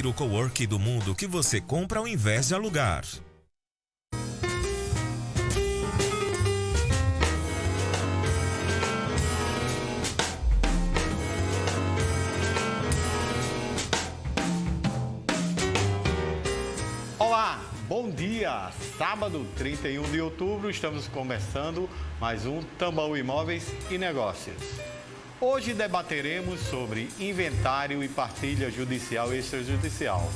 outro coworking do mundo que você compra ao invés de alugar. Olá, bom dia! Sábado, 31 de outubro, estamos começando mais um Tambaú Imóveis e Negócios. Hoje debateremos sobre inventário e partilha judicial e extrajudicial.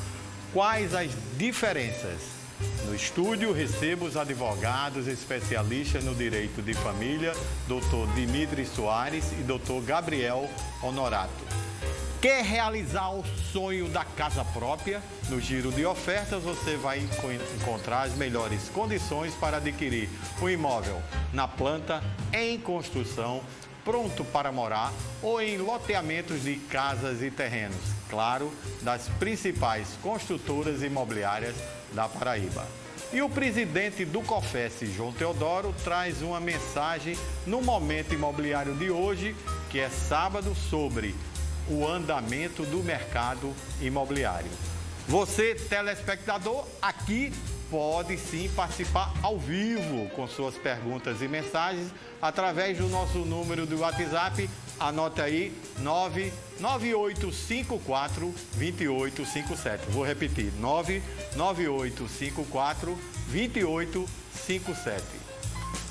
Quais as diferenças? No estúdio recebo os advogados especialistas no direito de família, Dr. Dimitri Soares e Dr. Gabriel Honorato. Quer realizar o sonho da casa própria? No giro de ofertas você vai encontrar as melhores condições para adquirir um imóvel na planta, em construção, pronto para morar ou em loteamentos de casas e terrenos, claro, das principais construtoras imobiliárias da Paraíba. E o presidente do COFES, João Teodoro, traz uma mensagem no Momento Imobiliário de hoje, que é sábado, sobre o andamento do mercado imobiliário. Você, telespectador, aqui pode sim participar ao vivo com suas perguntas e mensagens através do nosso número do WhatsApp. Anote aí, 99854-2857. Vou repetir, 99854-2857.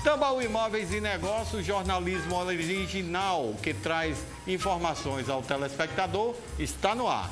Tambaú Imóveis e Negócios, jornalismo original que traz informações ao telespectador, está no ar.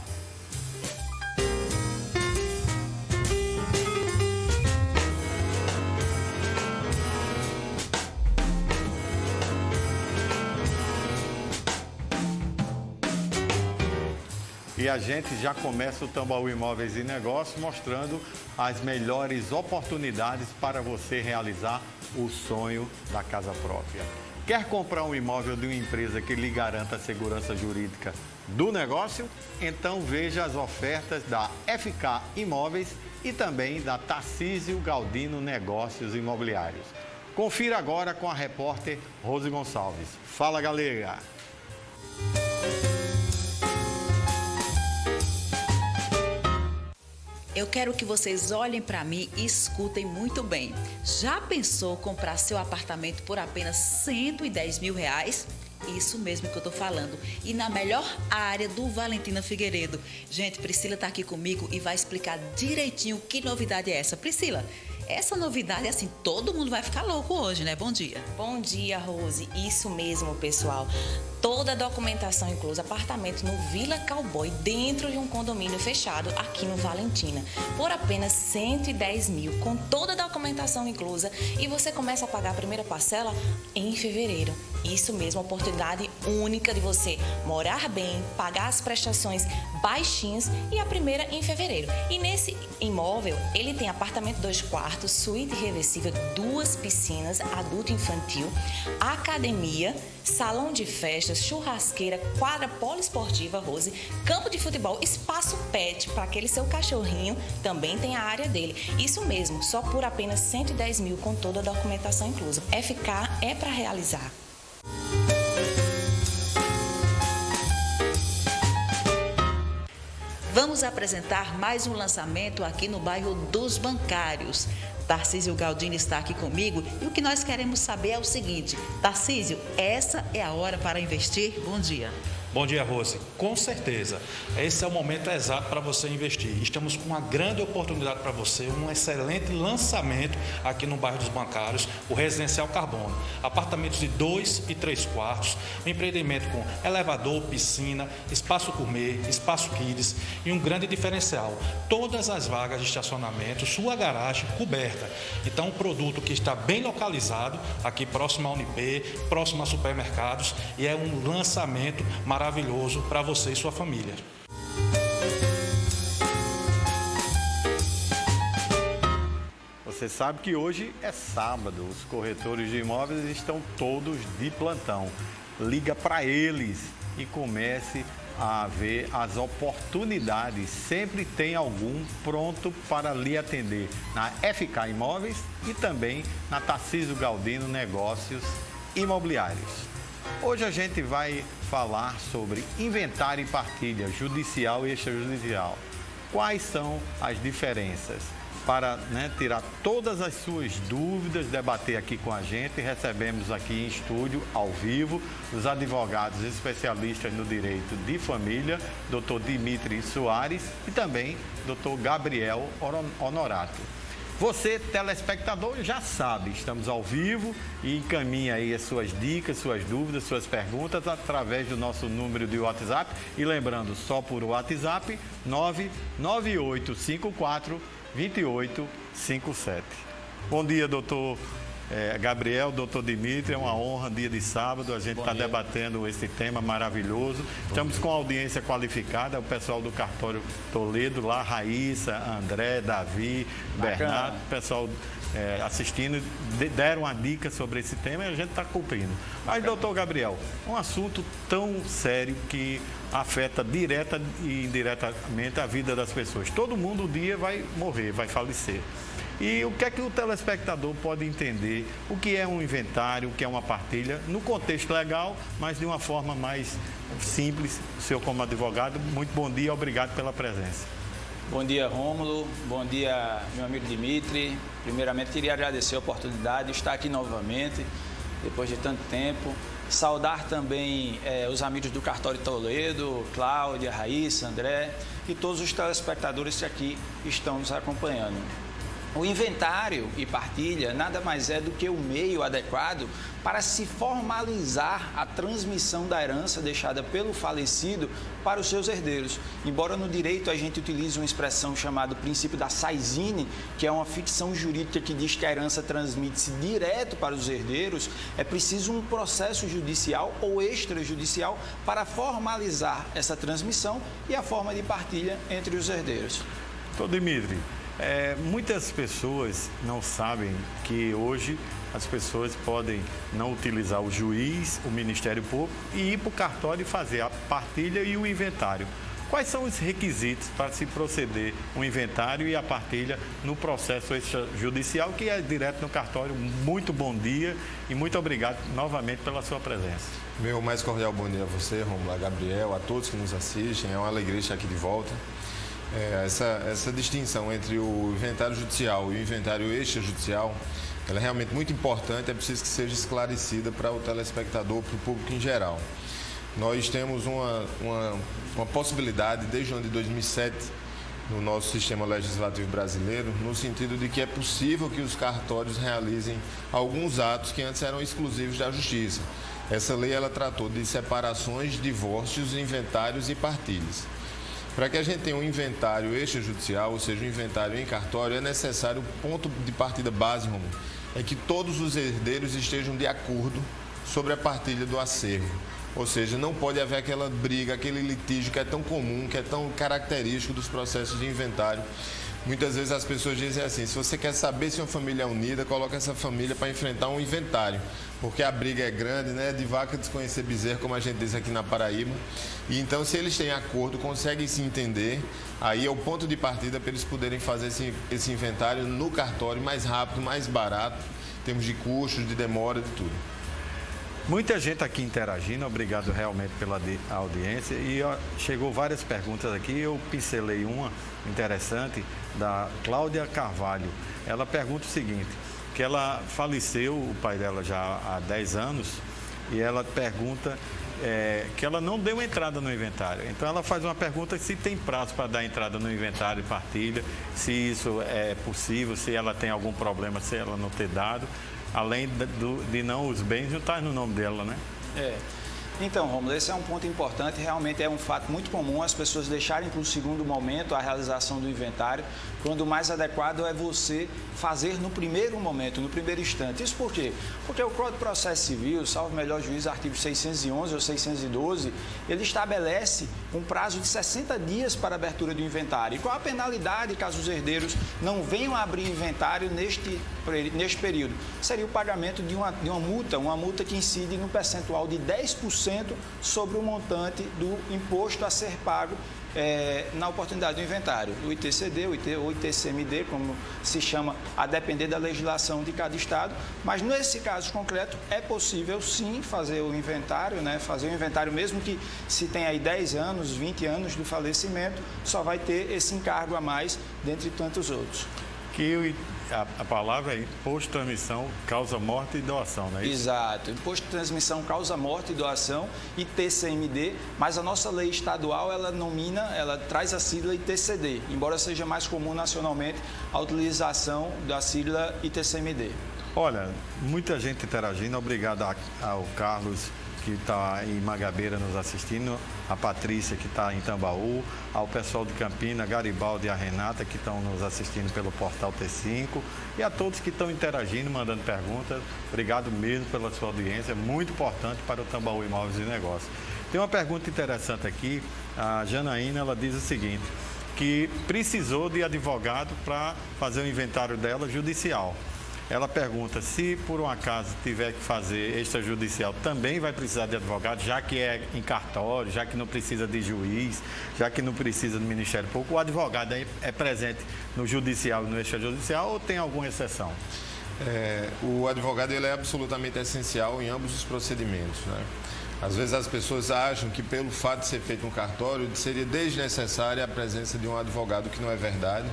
E a gente já começa o Tambaú Imóveis e Negócios mostrando as melhores oportunidades para você realizar o sonho da casa própria. Quer comprar um imóvel de uma empresa que lhe garanta a segurança jurídica do negócio? Então veja as ofertas da FK Imóveis e também da Tarcísio Galdino Negócios Imobiliários. Confira agora com a repórter Rose Gonçalves. Fala, galera! Eu quero que vocês olhem para mim e escutem muito bem. Já pensou comprar seu apartamento por apenas R$110 mil? Isso mesmo que eu tô falando. E na melhor área do Valentina Figueiredo. Gente, Priscila tá aqui comigo e vai explicar direitinho que novidade é essa. Priscila, essa novidade, assim, todo mundo vai ficar louco hoje, né? Bom dia. Bom dia, Rose. Isso mesmo, pessoal. Toda a documentação inclusa, apartamento no Vila Cowboy, dentro de um condomínio fechado aqui no Valentina, por apenas R$110 mil, com toda a documentação inclusa, e você começa a pagar a primeira parcela em fevereiro. Isso mesmo, oportunidade única de você morar bem, pagar as prestações baixinhas e a primeira em fevereiro. E nesse imóvel, ele tem apartamento 2 quartos, suíte reversível, 2 piscinas, adulto e infantil, academia, salão de festas, churrasqueira, quadra poliesportiva, Rose, campo de futebol, espaço pet para aquele seu cachorrinho, também tem a área dele. Isso mesmo, só por apenas R$110 mil com toda a documentação inclusa. FK é para realizar. Vamos apresentar mais um lançamento aqui no bairro dos Bancários. Tarcísio Galdino está aqui comigo e o que nós queremos saber é o seguinte: Tarcísio, essa é a hora para investir? Bom dia. Bom dia, Rose. Com certeza, esse é o momento exato para você investir. Estamos com uma grande oportunidade para você, um excelente lançamento aqui no bairro dos Bancários, o Residencial Carbono. Apartamentos de 2 e 3 quartos, um empreendimento com elevador, piscina, espaço gourmet, espaço kids e um grande diferencial: todas as vagas de estacionamento, sua garagem coberta. Então, um produto que está bem localizado, aqui próximo à Unip, próximo a supermercados, e é um lançamento maravilhoso para você e sua família. Você sabe que hoje é sábado, os corretores de imóveis estão todos de plantão. Liga para eles e comece a ver as oportunidades. Sempre tem algum pronto para lhe atender na FK Imóveis e também na Tarcísio Galdino Negócios Imobiliários. Hoje a gente vai falar sobre inventário e partilha judicial e extrajudicial. quais são as diferenças. Para tirar todas as suas dúvidas, debater aqui com a gente, recebemos aqui em estúdio, ao vivo, os advogados especialistas no direito de família, Dr. Dimitri Soares e também Dr. Gabriel Honorato. Você, telespectador, já sabe, estamos ao vivo e encaminha aí as suas dicas, suas dúvidas, suas perguntas através do nosso número de WhatsApp. E lembrando, só por WhatsApp, 99854-2857. Bom dia, doutor Gabriel, doutor Dimitri, é uma honra, dia de sábado, a gente está debatendo esse tema maravilhoso. Estamos com audiência qualificada, o pessoal do Cartório Toledo, lá, Raíssa, André, Davi, Bernardo, o pessoal assistindo, deram uma dica sobre esse tema e a gente está cumprindo. Mas, doutor Gabriel, um assunto tão sério que afeta direta e indiretamente a vida das pessoas. Todo mundo um dia vai morrer, vai falecer. E o que é que o telespectador pode entender? O que é um inventário, o que é uma partilha, no contexto legal, mas de uma forma mais simples. O senhor, como advogado, muito bom dia, obrigado pela presença. Bom dia, Rômulo. Bom dia, meu amigo Dimitri. Primeiramente, queria agradecer a oportunidade de estar aqui novamente, depois de tanto tempo. Saudar também os amigos do Cartório Toledo, Cláudia, Raíssa, André e todos os telespectadores que aqui estão nos acompanhando. O inventário e partilha nada mais é do que o meio adequado para se formalizar a transmissão da herança deixada pelo falecido para os seus herdeiros. Embora no direito a gente utilize uma expressão chamada princípio da Saizine, que é uma ficção jurídica que diz que a herança transmite-se direto para os herdeiros, é preciso um processo judicial ou extrajudicial para formalizar essa transmissão e a forma de partilha entre os herdeiros. Doutor Dimitri, muitas pessoas não sabem que hoje as pessoas podem não utilizar o juiz, o Ministério Público e ir para o cartório e fazer a partilha e o inventário. Quais são os requisitos para se proceder o inventário e a partilha no processo extrajudicial, que é direto no cartório? Muito bom dia e muito obrigado novamente pela sua presença. Meu mais cordial bom dia a você, Rômulo, a Gabriel, a todos que nos assistem. É uma alegria estar aqui de volta. Essa distinção entre o inventário judicial e o inventário extrajudicial, ela é realmente muito importante, é preciso que seja esclarecida para o telespectador, para o público em geral. Nós temos uma possibilidade, desde o ano de 2007, no nosso sistema legislativo brasileiro, no sentido de que é possível que os cartórios realizem alguns atos que antes eram exclusivos da Justiça. Essa lei ela tratou de separações, divórcios, inventários e partilhas. Para que a gente tenha um inventário extrajudicial, ou seja, um inventário em cartório, é necessário, o ponto de partida base, Romulo, é que todos os herdeiros estejam de acordo sobre a partilha do acervo. Ou seja, não pode haver aquela briga, aquele litígio que é tão comum, que é tão característico dos processos de inventário. Muitas vezes as pessoas dizem assim, se você quer saber se uma família é unida, coloca essa família para enfrentar um inventário. Porque a briga é grande, né? De vaca desconhecer bezerro, como a gente diz aqui na Paraíba. E então, se eles têm acordo, conseguem se entender, aí é o ponto de partida para eles poderem fazer esse inventário no cartório mais rápido, mais barato, em termos de custos, de demora, de tudo. Muita gente aqui interagindo, obrigado realmente pela audiência. E chegou várias perguntas aqui, eu pincelei uma interessante da Cláudia Carvalho. Ela pergunta o seguinte, que ela faleceu, o pai dela já há 10 anos, e ela pergunta que ela não deu entrada no inventário. Então ela faz uma pergunta se tem prazo para dar entrada no inventário e partilha, se isso é possível, se ela tem algum problema, se ela não ter dado. Além de não os bens não estar no nome dela, né? Então, Rômulo, esse é um ponto importante, realmente é um fato muito comum as pessoas deixarem para o segundo momento a realização do inventário, quando o mais adequado é você fazer no primeiro momento, no primeiro instante. Isso por quê? Porque o Código de Processo Civil, salvo melhor juízo, artigo 611 ou 612, ele estabelece um prazo de 60 dias para a abertura do inventário. E qual a penalidade caso os herdeiros não venham a abrir inventário neste período? Seria o pagamento de uma multa que incide no percentual de 10% 10% sobre o montante do imposto a ser pago na oportunidade do inventário, o ITCD ou ITCMD, como se chama, a depender da legislação de cada estado. Mas nesse caso concreto é possível sim fazer o inventário, né? Fazer o inventário mesmo que se tenha aí 10 anos, 20 anos do falecimento, só vai ter esse encargo a mais, dentre tantos outros. Que a palavra é imposto de transmissão, causa morte e doação, não é isso? Exato. Imposto de transmissão, causa morte e doação, ITCMD, mas a nossa lei estadual, ela traz a sigla ITCD, embora seja mais comum nacionalmente a utilização da sigla ITCMD. Olha, muita gente interagindo, obrigado ao Carlos, que está em Mangabeira nos assistindo, a Patrícia, que está em Tambaú, ao pessoal de Campina, Garibaldi e a Renata, que estão nos assistindo pelo Portal T5, e a todos que estão interagindo, mandando perguntas. Obrigado mesmo pela sua audiência, muito importante para o Tambaú Imóveis e Negócios. Tem uma pergunta interessante aqui, a Janaína, ela diz o seguinte, que precisou de advogado para fazer o inventário dela judicial. Ela pergunta se, por um acaso, tiver que fazer extrajudicial, também vai precisar de advogado, já que é em cartório, já que não precisa de juiz, já que não precisa do Ministério Público. O advogado é presente no judicial e no extrajudicial ou tem alguma exceção? O advogado ele é absolutamente essencial em ambos os procedimentos, né? Às vezes as pessoas acham que pelo fato de ser feito um cartório, seria desnecessária a presença de um advogado, que não é verdade.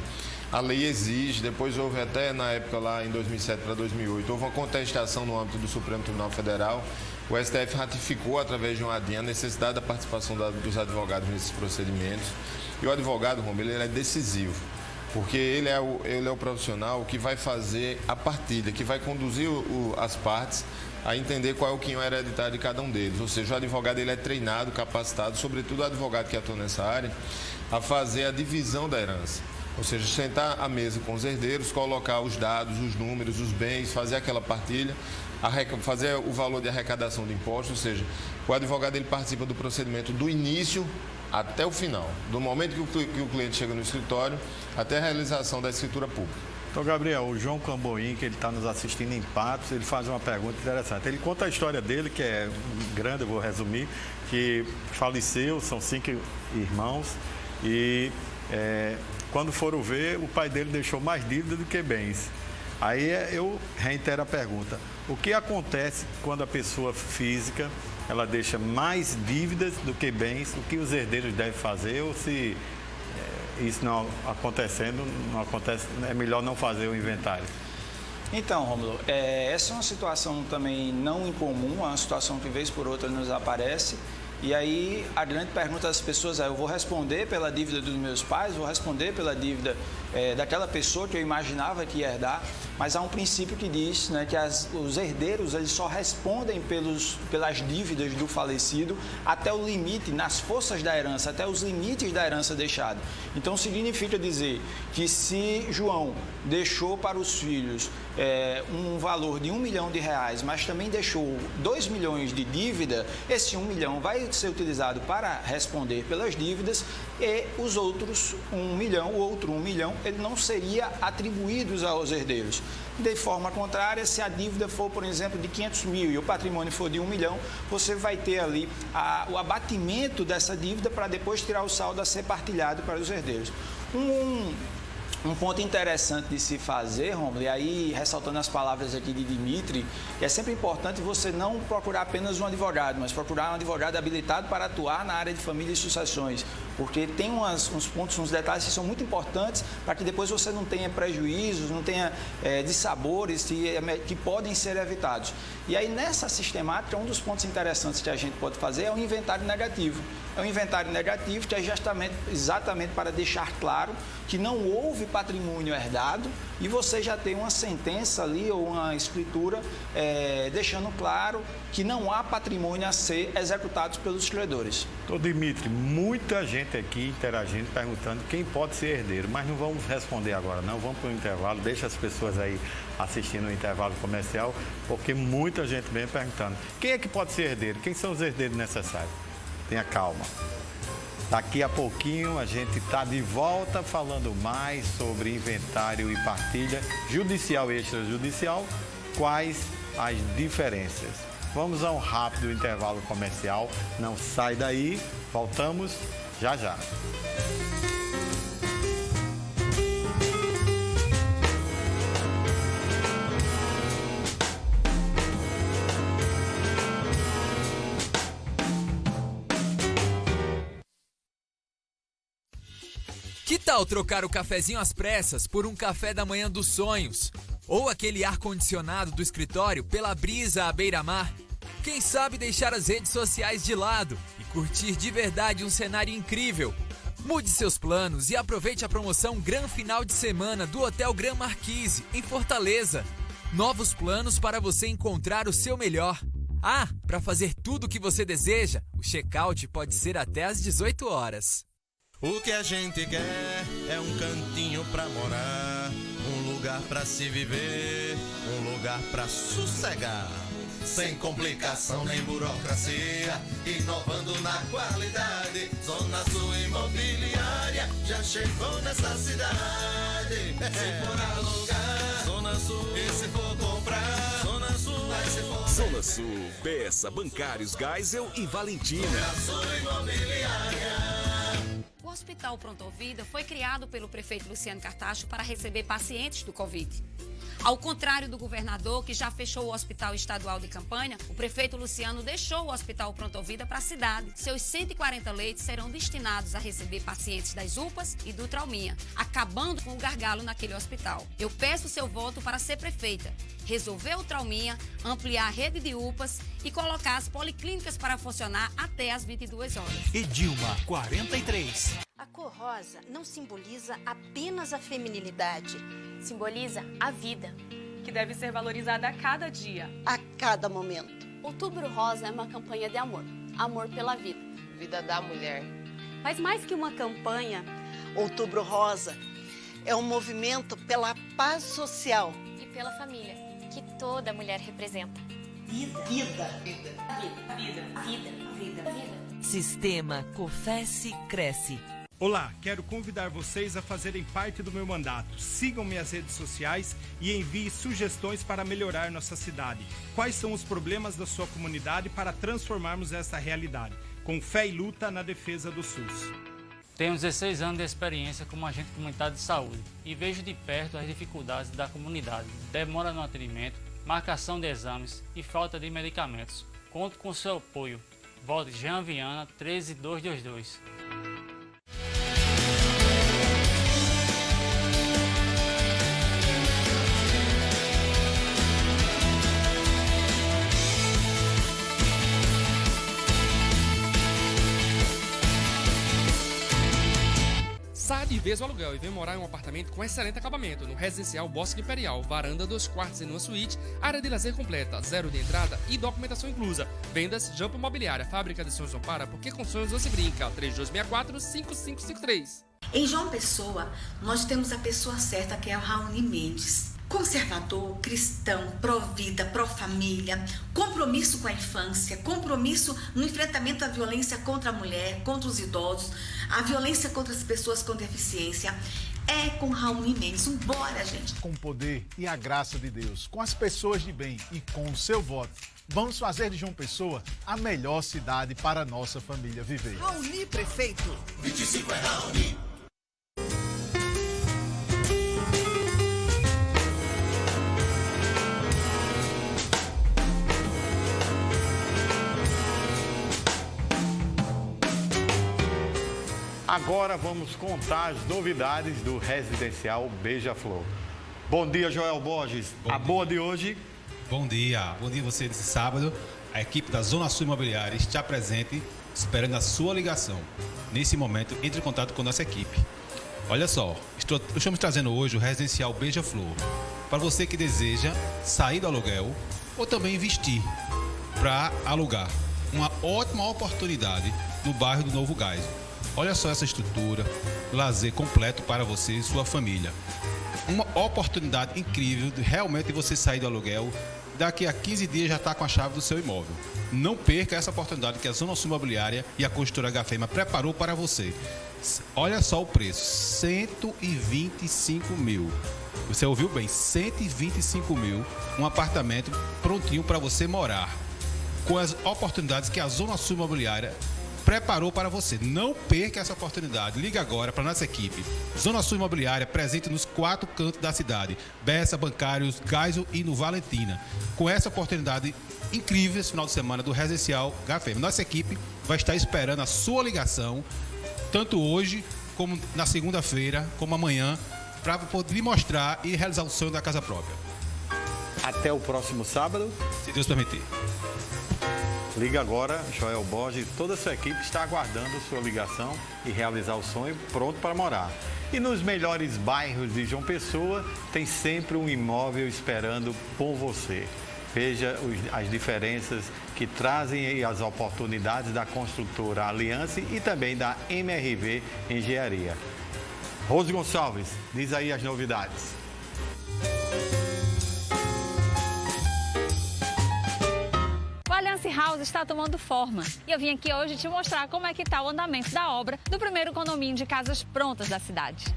A lei exige, depois houve até na época lá em 2007 para 2008, houve uma contestação no âmbito do Supremo Tribunal Federal. O STF ratificou através de uma ADIM a necessidade da participação dos advogados nesses procedimentos. E o advogado, Romulo, ele é decisivo, porque ele é o profissional que vai fazer a partilha, que vai conduzir as partes a entender qual é o quinhão hereditário de cada um deles. Ou seja, o advogado ele é treinado, capacitado, sobretudo o advogado que atua nessa área, a fazer a divisão da herança. Ou seja, sentar à mesa com os herdeiros, colocar os dados, os números, os bens, fazer aquela partilha, fazer o valor de arrecadação de impostos. Ou seja, o advogado ele participa do procedimento do início até o final, do momento que o cliente chega no escritório até a realização da escritura pública. Então, Gabriel, o João Camboim, que ele está nos assistindo em Patos, ele faz uma pergunta interessante. Ele conta a história dele, que é grande, eu vou resumir, que faleceu, são 5 irmãos e... quando foram ver, o pai dele deixou mais dívida do que bens. Aí eu reitero a pergunta, o que acontece quando a pessoa física ela deixa mais dívidas do que bens? O que os herdeiros devem fazer? Ou se isso não acontecendo, não acontece, é melhor não fazer o inventário? Então, Rômulo, essa é uma situação também não incomum, é uma situação que vez por outra nos aparece. E aí, a grande pergunta das pessoas é, eu vou responder pela dívida dos meus pais, vou responder pela dívida daquela pessoa que eu imaginava que ia herdar, mas há um princípio que diz, né, que os herdeiros eles só respondem pelas dívidas do falecido até o limite, nas forças da herança, até os limites da herança deixada. Então, significa dizer que se João deixou para os filhos um valor de R$1 milhão, mas também deixou 2 milhões de dívida, esse 1 milhão vai ser utilizado para responder pelas dívidas e os outros 1 milhão, o outro 1 milhão, ele não seria atribuído aos herdeiros. De forma contrária, se a dívida for, por exemplo, de 500 mil e o patrimônio for de 1 milhão, você vai ter ali o abatimento dessa dívida para depois tirar o saldo a ser partilhado para os herdeiros. Um ponto interessante de se fazer, Rômulo, e aí ressaltando as palavras aqui de Dimitri, é sempre importante você não procurar apenas um advogado, mas procurar um advogado habilitado para atuar na área de família e sucessões, porque tem uns pontos, uns detalhes que são muito importantes para que depois você não tenha prejuízos, não tenha dissabores que podem ser evitados. E aí nessa sistemática, um dos pontos interessantes que a gente pode fazer é o inventário negativo. É um inventário negativo que é exatamente para deixar claro que não houve patrimônio herdado e você já tem uma sentença ali ou uma escritura deixando claro que não há patrimônio a ser executado pelos credores. Ô Dimitri, muita gente aqui interagindo, perguntando quem pode ser herdeiro, mas não vamos responder agora não, vamos para o intervalo, deixa as pessoas aí assistindo o intervalo comercial, porque muita gente vem perguntando, quem é que pode ser herdeiro? Quem são os herdeiros necessários? Tenha calma. Daqui a pouquinho a gente está de volta falando mais sobre inventário e partilha judicial e extrajudicial. Quais as diferenças? Vamos a um rápido intervalo comercial. Não sai daí, voltamos já já. Que tal trocar o cafezinho às pressas por um café da manhã dos sonhos? Ou aquele ar-condicionado do escritório pela brisa à beira-mar? Quem sabe deixar as redes sociais de lado e curtir de verdade um cenário incrível? Mude seus planos e aproveite a promoção Gran Final de Semana do Hotel Gran Marquise, em Fortaleza. Novos planos para você encontrar o seu melhor. Ah, para fazer tudo o que você deseja, o check-out pode ser até às 18 horas. O que a gente quer é um cantinho pra morar, um lugar pra se viver, um lugar pra sossegar. Sem complicação nem burocracia, inovando na qualidade. Zona Sul Imobiliária já chegou nessa cidade. Se for alugar, Zona Sul, e se for comprar, Zona Sul, vai se for... Zona Sul, Bessa, Bancários, Geisel e Valentina. Zona Sul Imobiliária. O Hospital Pronto Vida foi criado pelo prefeito Luciano Cartacho para receber pacientes do Covid. Ao contrário do governador, que já fechou o Hospital Estadual de Campanha, o prefeito Luciano deixou o Hospital Pronto Vida para a cidade. Seus 140 leitos serão destinados a receber pacientes das UPAs e do Trauminha, acabando com o gargalo naquele hospital. Eu peço seu voto para ser prefeita, resolver o Trauminha, ampliar a rede de UPAs e colocar as policlínicas para funcionar até às 22 horas. Edilma, 43. A cor rosa não simboliza apenas a feminilidade. Simboliza a vida, que deve ser valorizada a cada dia, a cada momento. Outubro Rosa é uma campanha de amor, amor pela vida. Vida da mulher. Mas mais que uma campanha, Outubro Rosa é um movimento pela paz social e pela família, que toda mulher representa. Vida. Vida. Vida. Vida. Vida. Vida. Vida. Sistema Cofesse Cresce. Olá, quero convidar vocês a fazerem parte do meu mandato. Sigam minhas redes sociais e enviem sugestões para melhorar nossa cidade. Quais são os problemas da sua comunidade para transformarmos essa realidade? Com fé e luta na defesa do SUS. Tenho 16 anos de experiência como agente comunitário de saúde e vejo de perto as dificuldades da comunidade, demora no atendimento, marcação de exames e falta de medicamentos. Conto com seu apoio. Vote Jean Viana 13222. Saia de vez o aluguel e vem morar em um apartamento com excelente acabamento no residencial Bosque Imperial, varanda, 2 quartos e uma suíte, área de lazer completa, 0 de entrada e documentação inclusa. Vendas Jump Imobiliária, fábrica de sonhos não para, porque com sonhos você brinca. 3264-5553. Em João Pessoa, nós temos a pessoa certa, que é o Raoni Mendes. Conservador, cristão, pró-vida, pró-família, compromisso com a infância, compromisso no enfrentamento à violência contra a mulher, contra os idosos, a violência contra as pessoas com deficiência. É com Raoni Mendes. Bora, gente! Com o poder e a graça de Deus, com as pessoas de bem e com o seu voto, vamos fazer de João Pessoa a melhor cidade para a nossa família viver. Raoni Prefeito. 25 é Raoni. Agora vamos contar as novidades do residencial Beija-Flor. Bom dia, Joel Borges. Boa de hoje. Bom dia você desse sábado. A equipe da Zona Sul Imobiliária está presente, esperando a sua ligação. Nesse momento, entre em contato com a nossa equipe. Olha só, estamos trazendo hoje o residencial Beija-Flor. Para você que deseja sair do aluguel ou também investir para alugar. Uma ótima oportunidade no bairro do Novo Geisel. Olha só essa estrutura, lazer completo para você e sua família. Uma oportunidade incrível de realmente você sair do aluguel. Daqui a 15 dias já está com a chave do seu imóvel. Não perca essa oportunidade que a Zona Sul Imobiliária e a construtora HFEMA preparou para você. Olha só o preço, 125 mil. Você ouviu bem, 125 mil, um apartamento prontinho para você morar. com as oportunidades que a Zona Sul Imobiliária preparou para você. Não perca essa oportunidade. Liga agora para a nossa equipe. Zona Sul Imobiliária, presente nos 4 cantos da cidade. Bessa, Bancários, Gaiso e no Valentina. Com essa oportunidade incrível esse final de semana do Residencial Gafem. Nossa equipe vai estar esperando a sua ligação, tanto hoje como na segunda-feira, como amanhã, para poder lhe mostrar e realizar o sonho da casa própria. Até o próximo sábado. Se Deus permitir. Liga agora, Joel Borges, toda a sua equipe está aguardando sua ligação e realizar o sonho pronto para morar. E nos melhores bairros de João Pessoa, tem sempre um imóvel esperando por você. Veja as diferenças que trazem as oportunidades da construtora Aliança e também da MRV Engenharia. Rose Gonçalves, diz aí as novidades. O Aliança House está tomando forma e eu vim aqui hoje te mostrar como é que está o andamento da obra do primeiro condomínio de casas prontas da cidade.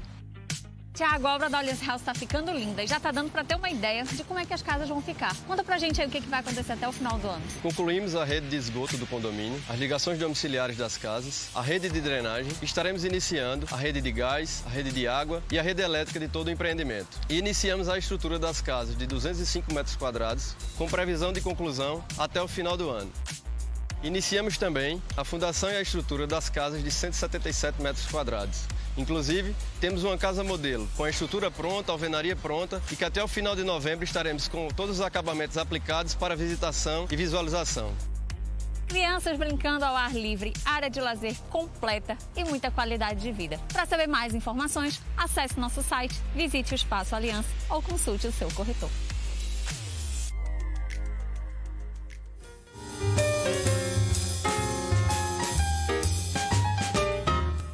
Tiago, a obra da Aliança House está ficando linda e já está dando para ter uma ideia de como é que as casas vão ficar. Conta pra gente aí o que vai acontecer até o final do ano. Concluímos a rede de esgoto do condomínio, as ligações domiciliares das casas, a rede de drenagem. Estaremos iniciando a rede de gás, a rede de água e a rede elétrica de todo o empreendimento. E iniciamos a estrutura das casas de 205 metros quadrados, com previsão de conclusão até o final do ano. Iniciamos também a fundação e a estrutura das casas de 177 metros quadrados. Inclusive, temos uma casa modelo, com a estrutura pronta, a alvenaria pronta e que até o final de novembro estaremos com todos os acabamentos aplicados para visitação e visualização. Crianças brincando ao ar livre, área de lazer completa e muita qualidade de vida. Para saber mais informações, acesse nosso site, visite o Espaço Aliança ou consulte o seu corretor.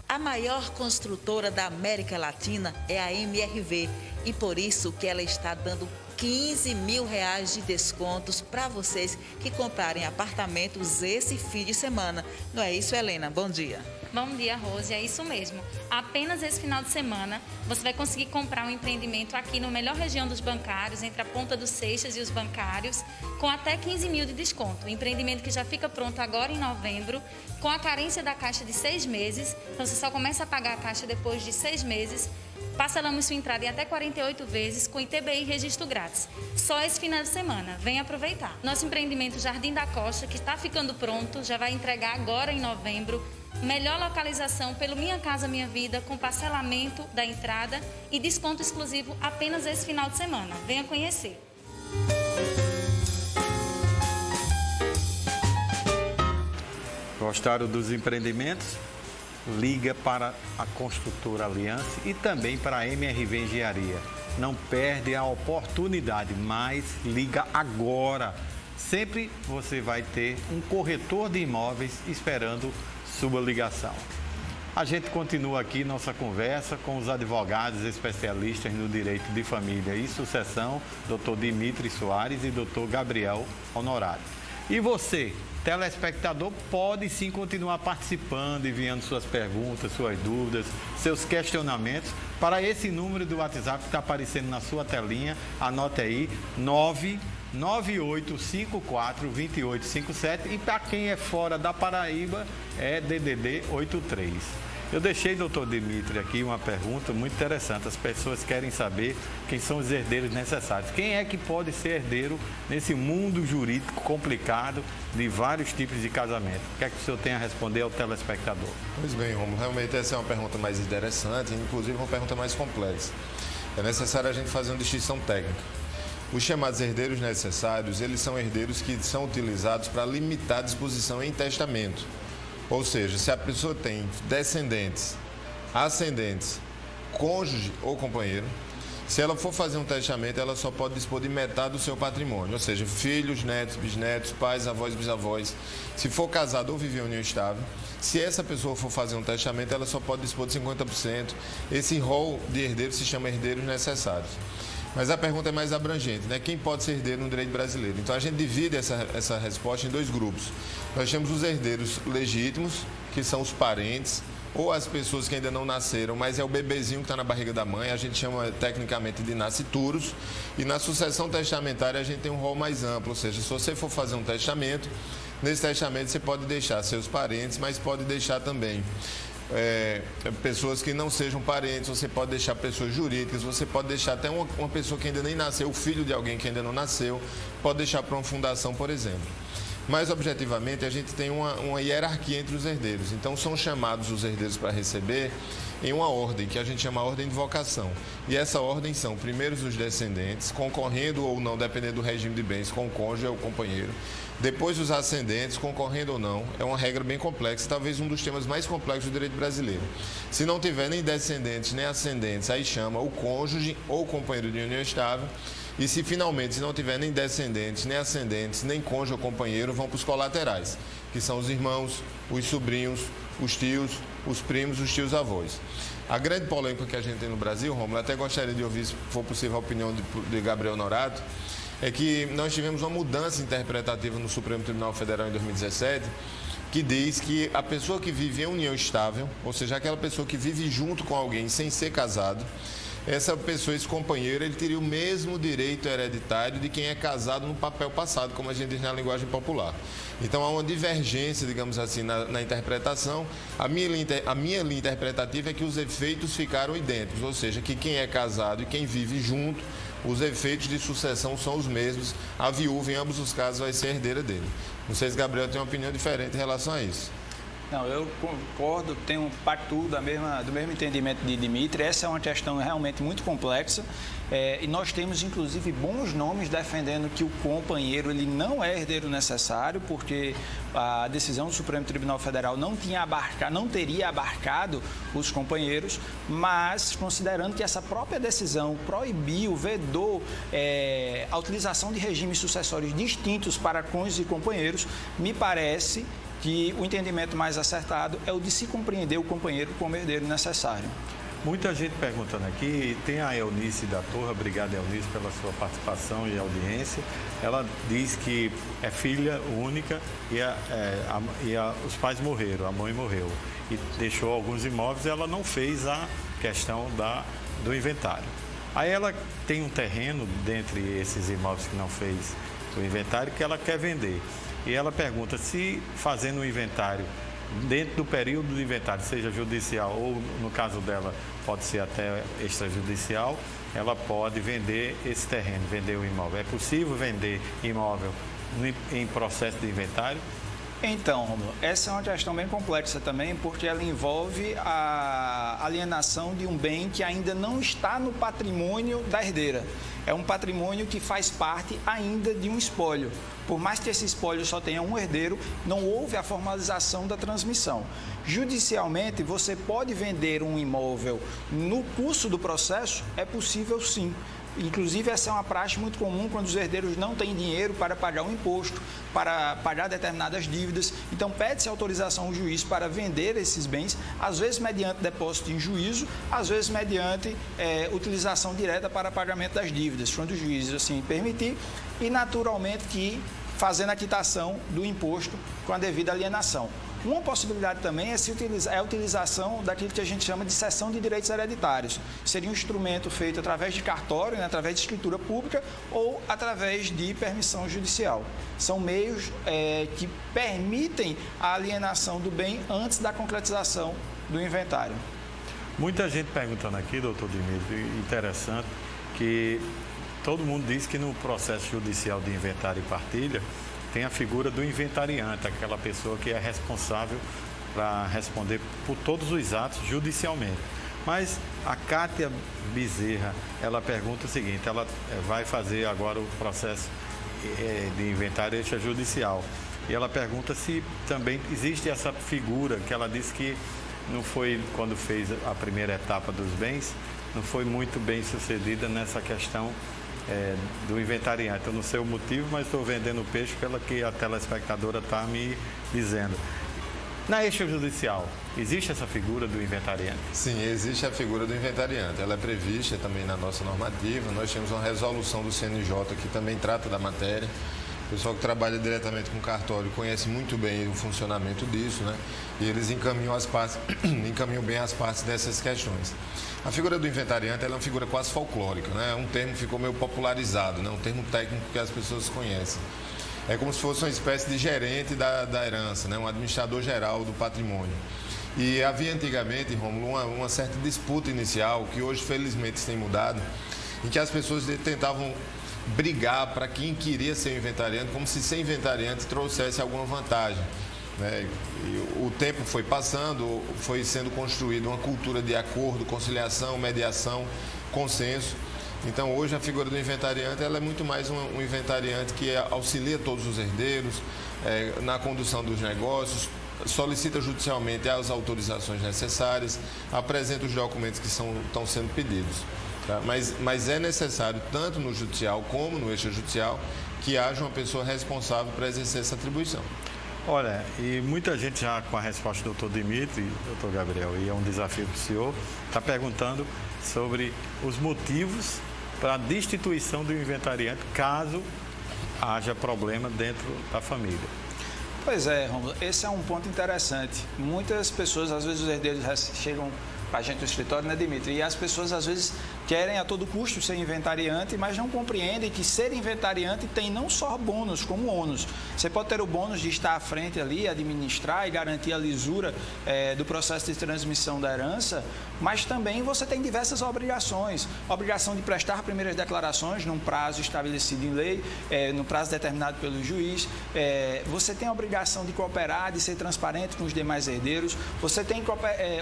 A maior construtora da América Latina é a MRV e por isso que ela está dando 15 mil reais de descontos para vocês que comprarem apartamentos esse fim de semana. Não é isso, Helena? Bom dia. Bom dia, Rose. É isso mesmo. Apenas esse final de semana você vai conseguir comprar um empreendimento aqui na melhor região dos Bancários, entre a Ponta dos Seixas e os Bancários, com até 15 mil de desconto. Um empreendimento que já fica pronto agora em novembro, com a carência da Caixa de 6 meses. Então você só começa a pagar a Caixa depois de 6 meses. Parcelamos sua entrada em até 48 vezes com ITBI e registro grátis. Só esse final de semana. Vem aproveitar. Nosso empreendimento Jardim da Costa, que está ficando pronto, já vai entregar agora em novembro. Melhor localização pelo Minha Casa Minha Vida, com parcelamento da entrada e desconto exclusivo apenas esse final de semana. Venha conhecer. Gostaram dos empreendimentos? Liga para a construtora Aliança e também para a MRV Engenharia. Não perde a oportunidade, mas liga agora. Sempre você vai ter um corretor de imóveis esperando sua ligação. A gente continua aqui nossa conversa com os advogados especialistas no direito de família e sucessão, Dr. Dimitri Soares e Dr. Gabriel Honorato. E você, telespectador, pode sim continuar participando, enviando suas perguntas, suas dúvidas, seus questionamentos para esse número do WhatsApp que está aparecendo na sua telinha. Anote aí, 998542857 e para quem é fora da Paraíba é DDD 83. Eu deixei, doutor Dimitri, aqui uma pergunta muito interessante. As pessoas querem saber quem são os herdeiros necessários. Quem é que pode ser herdeiro nesse mundo jurídico complicado de vários tipos de casamento? O que é que o senhor tem a responder ao telespectador? Pois bem, Romulo, realmente essa é uma pergunta mais interessante, inclusive uma pergunta mais complexa. É necessário a gente fazer uma distinção técnica. Os chamados herdeiros necessários, eles são herdeiros que são utilizados para limitar a disposição em testamento. Ou seja, se a pessoa tem descendentes, ascendentes, cônjuge ou companheiro, se ela for fazer um testamento, ela só pode dispor de metade do seu patrimônio, ou seja, filhos, netos, bisnetos, pais, avós, bisavós. Se for casado ou viver em união estável, se essa pessoa for fazer um testamento, ela só pode dispor de 50%. Esse rol de herdeiros se chama herdeiros necessários. Mas a pergunta é mais abrangente, né? Quem pode ser herdeiro no direito brasileiro? Então a gente divide essa resposta em dois grupos. Nós temos os herdeiros legítimos, que são os parentes, ou as pessoas que ainda não nasceram, mas é o bebezinho que está na barriga da mãe, a gente chama tecnicamente de nascituros. E na sucessão testamentária a gente tem um rol mais amplo, ou seja, se você for fazer um testamento, nesse testamento você pode deixar seus parentes, mas pode deixar também pessoas que não sejam parentes, você pode deixar pessoas jurídicas, você pode deixar até uma pessoa que ainda nem nasceu, o filho de alguém que ainda não nasceu, pode deixar para uma fundação, por exemplo. Mas, objetivamente, a gente tem uma hierarquia entre os herdeiros. Então, são chamados os herdeiros para receber em uma ordem, que a gente chama ordem de vocação. E essa ordem são, primeiro, os descendentes, concorrendo ou não, dependendo do regime de bens, com o cônjuge ou o companheiro. Depois, os ascendentes, concorrendo ou não. É uma regra bem complexa, talvez um dos temas mais complexos do direito brasileiro. Se não tiver nem descendentes, nem ascendentes, aí chama o cônjuge ou companheiro de união estável. E se finalmente, se não tiver nem descendentes, nem ascendentes, nem cônjuge ou companheiro, vão para os colaterais, que são os irmãos, os sobrinhos, os tios, os primos, os tios-avós. A grande polêmica que a gente tem no Brasil, Rômulo, até gostaria de ouvir, se for possível, a opinião de Gabriel Norato, é que nós tivemos uma mudança interpretativa no Supremo Tribunal Federal em 2017, que diz que a pessoa que vive em união estável, ou seja, aquela pessoa que vive junto com alguém sem ser casado, essa pessoa, esse companheiro, ele teria o mesmo direito hereditário de quem é casado no papel passado, como a gente diz na linguagem popular. Então, há uma divergência, digamos assim, na interpretação. A minha linha interpretativa é que os efeitos ficaram idênticos, ou seja, que quem é casado e quem vive junto, os efeitos de sucessão são os mesmos. A viúva, em ambos os casos, vai ser herdeira dele. Não sei se Gabriel tem uma opinião diferente em relação a isso. Não, eu concordo, tenho pacto do mesmo entendimento de Dimitri. Essa é uma questão realmente muito complexa e nós temos, inclusive, bons nomes defendendo que o companheiro ele não é herdeiro necessário, porque a decisão do Supremo Tribunal Federal não teria abarcado os companheiros, mas considerando que essa própria decisão proibiu, vedou a utilização de regimes sucessórios distintos para cônjuges e companheiros, me parece que o entendimento mais acertado é o de se compreender o companheiro como herdeiro necessário. Muita gente perguntando aqui, tem a Eunice da Torre, obrigado Eunice pela sua participação e audiência. Ela diz que é filha única e os pais morreram, a mãe morreu e deixou alguns imóveis e ela não fez a questão do inventário. Aí ela tem um terreno dentre esses imóveis que não fez o inventário que ela quer vender. E ela pergunta se fazendo o inventário, dentro do período do inventário, seja judicial ou, no caso dela, pode ser até extrajudicial, ela pode vender esse terreno, vender o imóvel. É possível vender imóvel em processo de inventário? Então, Romulo, essa é uma questão bem complexa também, porque ela envolve a alienação de um bem que ainda não está no patrimônio da herdeira. É um patrimônio que faz parte ainda de um espólio. Por mais que esse espólio só tenha um herdeiro, não houve a formalização da transmissão. Judicialmente, você pode vender um imóvel no curso do processo? É possível sim. Inclusive, essa é uma praxe muito comum quando os herdeiros não têm dinheiro para pagar um imposto, para pagar determinadas dívidas. Então, pede-se autorização ao juiz para vender esses bens, às vezes mediante depósito em juízo, às vezes mediante utilização direta para pagamento das dívidas, quando o juiz assim permitir, e naturalmente que fazendo a quitação do imposto com a devida alienação. Uma possibilidade também é a utilização daquilo que a gente chama de cessão de direitos hereditários. Seria um instrumento feito através de cartório, através de escritura pública ou através de permissão judicial. São meios que permitem a alienação do bem antes da concretização do inventário. Muita gente perguntando aqui, doutor Dimitri, interessante, que todo mundo diz que no processo judicial de inventário e partilha, tem a figura do inventariante, aquela pessoa que é responsável para responder por todos os atos judicialmente. Mas a Cátia Bezerra, ela pergunta o seguinte, ela vai fazer agora o processo de inventário extrajudicial. E ela pergunta se também existe essa figura que ela disse que não foi, quando fez a primeira etapa dos bens, não foi muito bem sucedida nessa questão do inventariante. Eu não sei o motivo, mas estou vendendo o peixe pela que a telespectadora está me dizendo. Na extrajudicial, existe essa figura do inventariante? Sim, existe a figura do inventariante. Ela é prevista também na nossa normativa. Nós temos uma resolução do CNJ que também trata da matéria. O pessoal que trabalha diretamente com cartório conhece muito bem o funcionamento disso, né? E eles encaminham bem as partes dessas questões. A figura do inventariante ela é uma figura quase folclórica, né? Um termo que ficou meio popularizado, né? Um termo técnico que as pessoas conhecem. É como se fosse uma espécie de gerente da herança, né? Um administrador geral do patrimônio. E havia antigamente, Rômulo, uma certa disputa inicial, que hoje felizmente tem mudado, em que as pessoas tentavam brigar para quem queria ser inventariante, como se ser inventariante trouxesse alguma vantagem, né? E o tempo foi passando, foi sendo construída uma cultura de acordo, conciliação, mediação, consenso. Então, hoje, a figura do inventariante ela é muito mais um inventariante que auxilia todos os herdeiros na condução dos negócios, solicita judicialmente as autorizações necessárias, apresenta os documentos que estão sendo pedidos. Tá? Mas é necessário, tanto no judicial como no extrajudicial, que haja uma pessoa responsável para exercer essa atribuição. Olha, e muita gente já com a resposta do doutor Dimitri, doutor Gabriel, e é um desafio para o senhor, está perguntando sobre os motivos para a destituição do inventariante, caso haja problema dentro da família. Pois é, Rômulo, esse é um ponto interessante. Muitas pessoas, às vezes os herdeiros chegam para a gente no escritório, né, Dimitri? E as pessoas, às vezes, querem a todo custo ser inventariante, mas não compreendem que ser inventariante tem não só bônus, como ônus. Você pode ter o bônus de estar à frente ali, administrar e garantir a lisura do processo de transmissão da herança, mas também você tem diversas obrigações. Obrigação de prestar primeiras declarações num prazo estabelecido em lei, no prazo determinado pelo juiz. Você tem a obrigação de cooperar, de ser transparente com os demais herdeiros. Você tem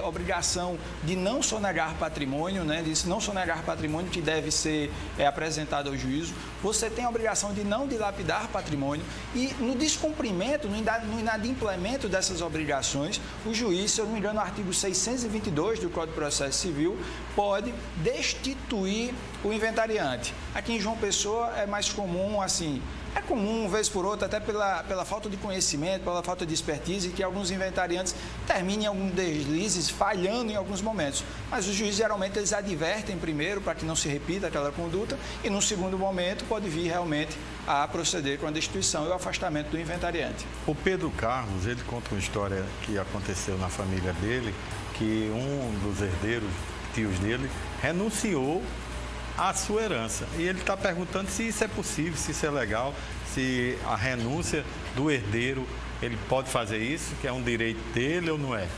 obrigação de não sonegar patrimônio, né? De não sonegar patrimônio que deve ser apresentado ao juízo. Você tem a obrigação de não dilapidar patrimônio e no descumprimento, no inadimplemento dessas obrigações, o juiz, se eu não me engano, no artigo 622 do Código de Processo Civil, pode destituir o inventariante. Aqui em João Pessoa é mais comum, assim, é comum, vez por outra, até pela falta de conhecimento, pela falta de expertise, que alguns inventariantes terminem alguns deslizes, falhando em alguns momentos. Mas os juízes, geralmente, eles advertem primeiro para que não se repita aquela conduta e, no segundo momento, pode vir realmente a proceder com a destituição e o afastamento do inventariante. O Pedro Carlos, ele conta uma história que aconteceu na família dele, que um dos herdeiros, tios dele, renunciou a sua herança. E ele está perguntando se isso é possível, se isso é legal, se a renúncia do herdeiro, ele pode fazer isso, que é um direito dele ou não é?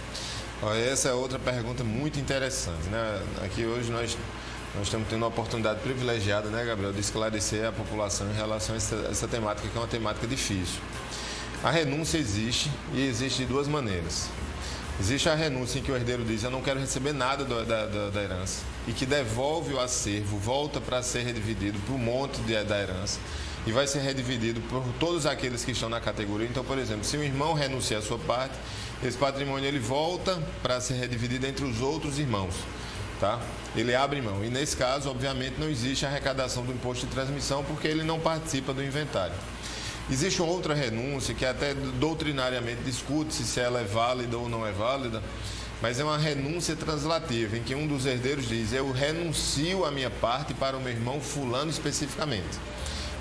Essa é outra pergunta muito interessante, né? Aqui hoje nós estamos tendo uma oportunidade privilegiada, né, Gabriel, de esclarecer a população em relação a essa temática, que é uma temática difícil. A renúncia existe e existe de duas maneiras. Existe a renúncia em que o herdeiro diz: eu não quero receber nada da herança, e que devolve o acervo, volta para ser redividido para o monte da herança e vai ser redividido por todos aqueles que estão na categoria. Então, por exemplo, se o irmão renuncia à sua parte, esse patrimônio ele volta para ser redividido entre os outros irmãos, tá? Ele abre mão e, nesse caso, obviamente, não existe arrecadação do imposto de transmissão porque ele não participa do inventário. Existe uma outra renúncia que até doutrinariamente discute se ela é válida ou não é válida, mas é uma renúncia translativa, em que um dos herdeiros diz: eu renuncio a minha parte para o meu irmão fulano especificamente.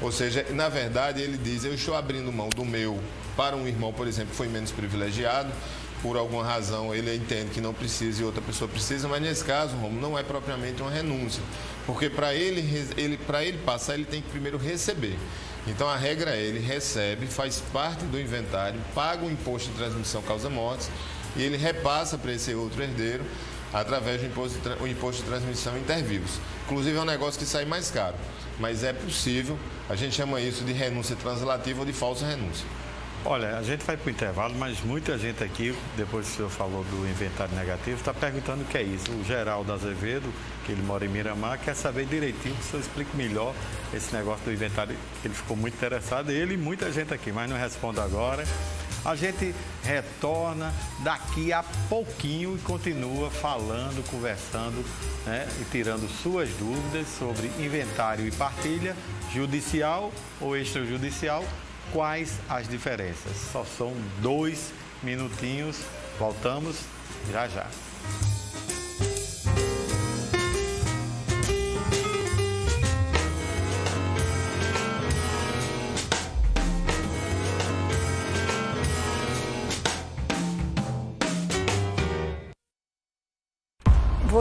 Ou seja, na verdade ele diz: eu estou abrindo mão do meu para um irmão, por exemplo, que foi menos privilegiado, por alguma razão ele entende que não precisa e outra pessoa precisa, mas nesse caso, Romulo, não é propriamente uma renúncia, porque para ele passar, ele tem que primeiro receber. Então a regra é: ele recebe, faz parte do inventário, paga o imposto de transmissão causa-mortes e ele repassa para esse outro herdeiro através do imposto de transmissão inter-vivos. Inclusive é um negócio que sai mais caro, mas é possível. A gente chama isso de renúncia translativa ou de falsa renúncia. Olha, a gente vai para o intervalo, mas muita gente aqui, depois que o senhor falou do inventário negativo, está perguntando o que é isso. O Geraldo Azevedo, que ele mora em Miramar, quer saber direitinho, que o senhor explique melhor esse negócio do inventário. Ele ficou muito interessado, ele e muita gente aqui, mas não responde agora. A gente retorna daqui a pouquinho e continua falando, conversando, né, e tirando suas dúvidas sobre inventário e partilha, judicial ou extrajudicial. Quais as diferenças? Só são 2 minutinhos. Voltamos já já.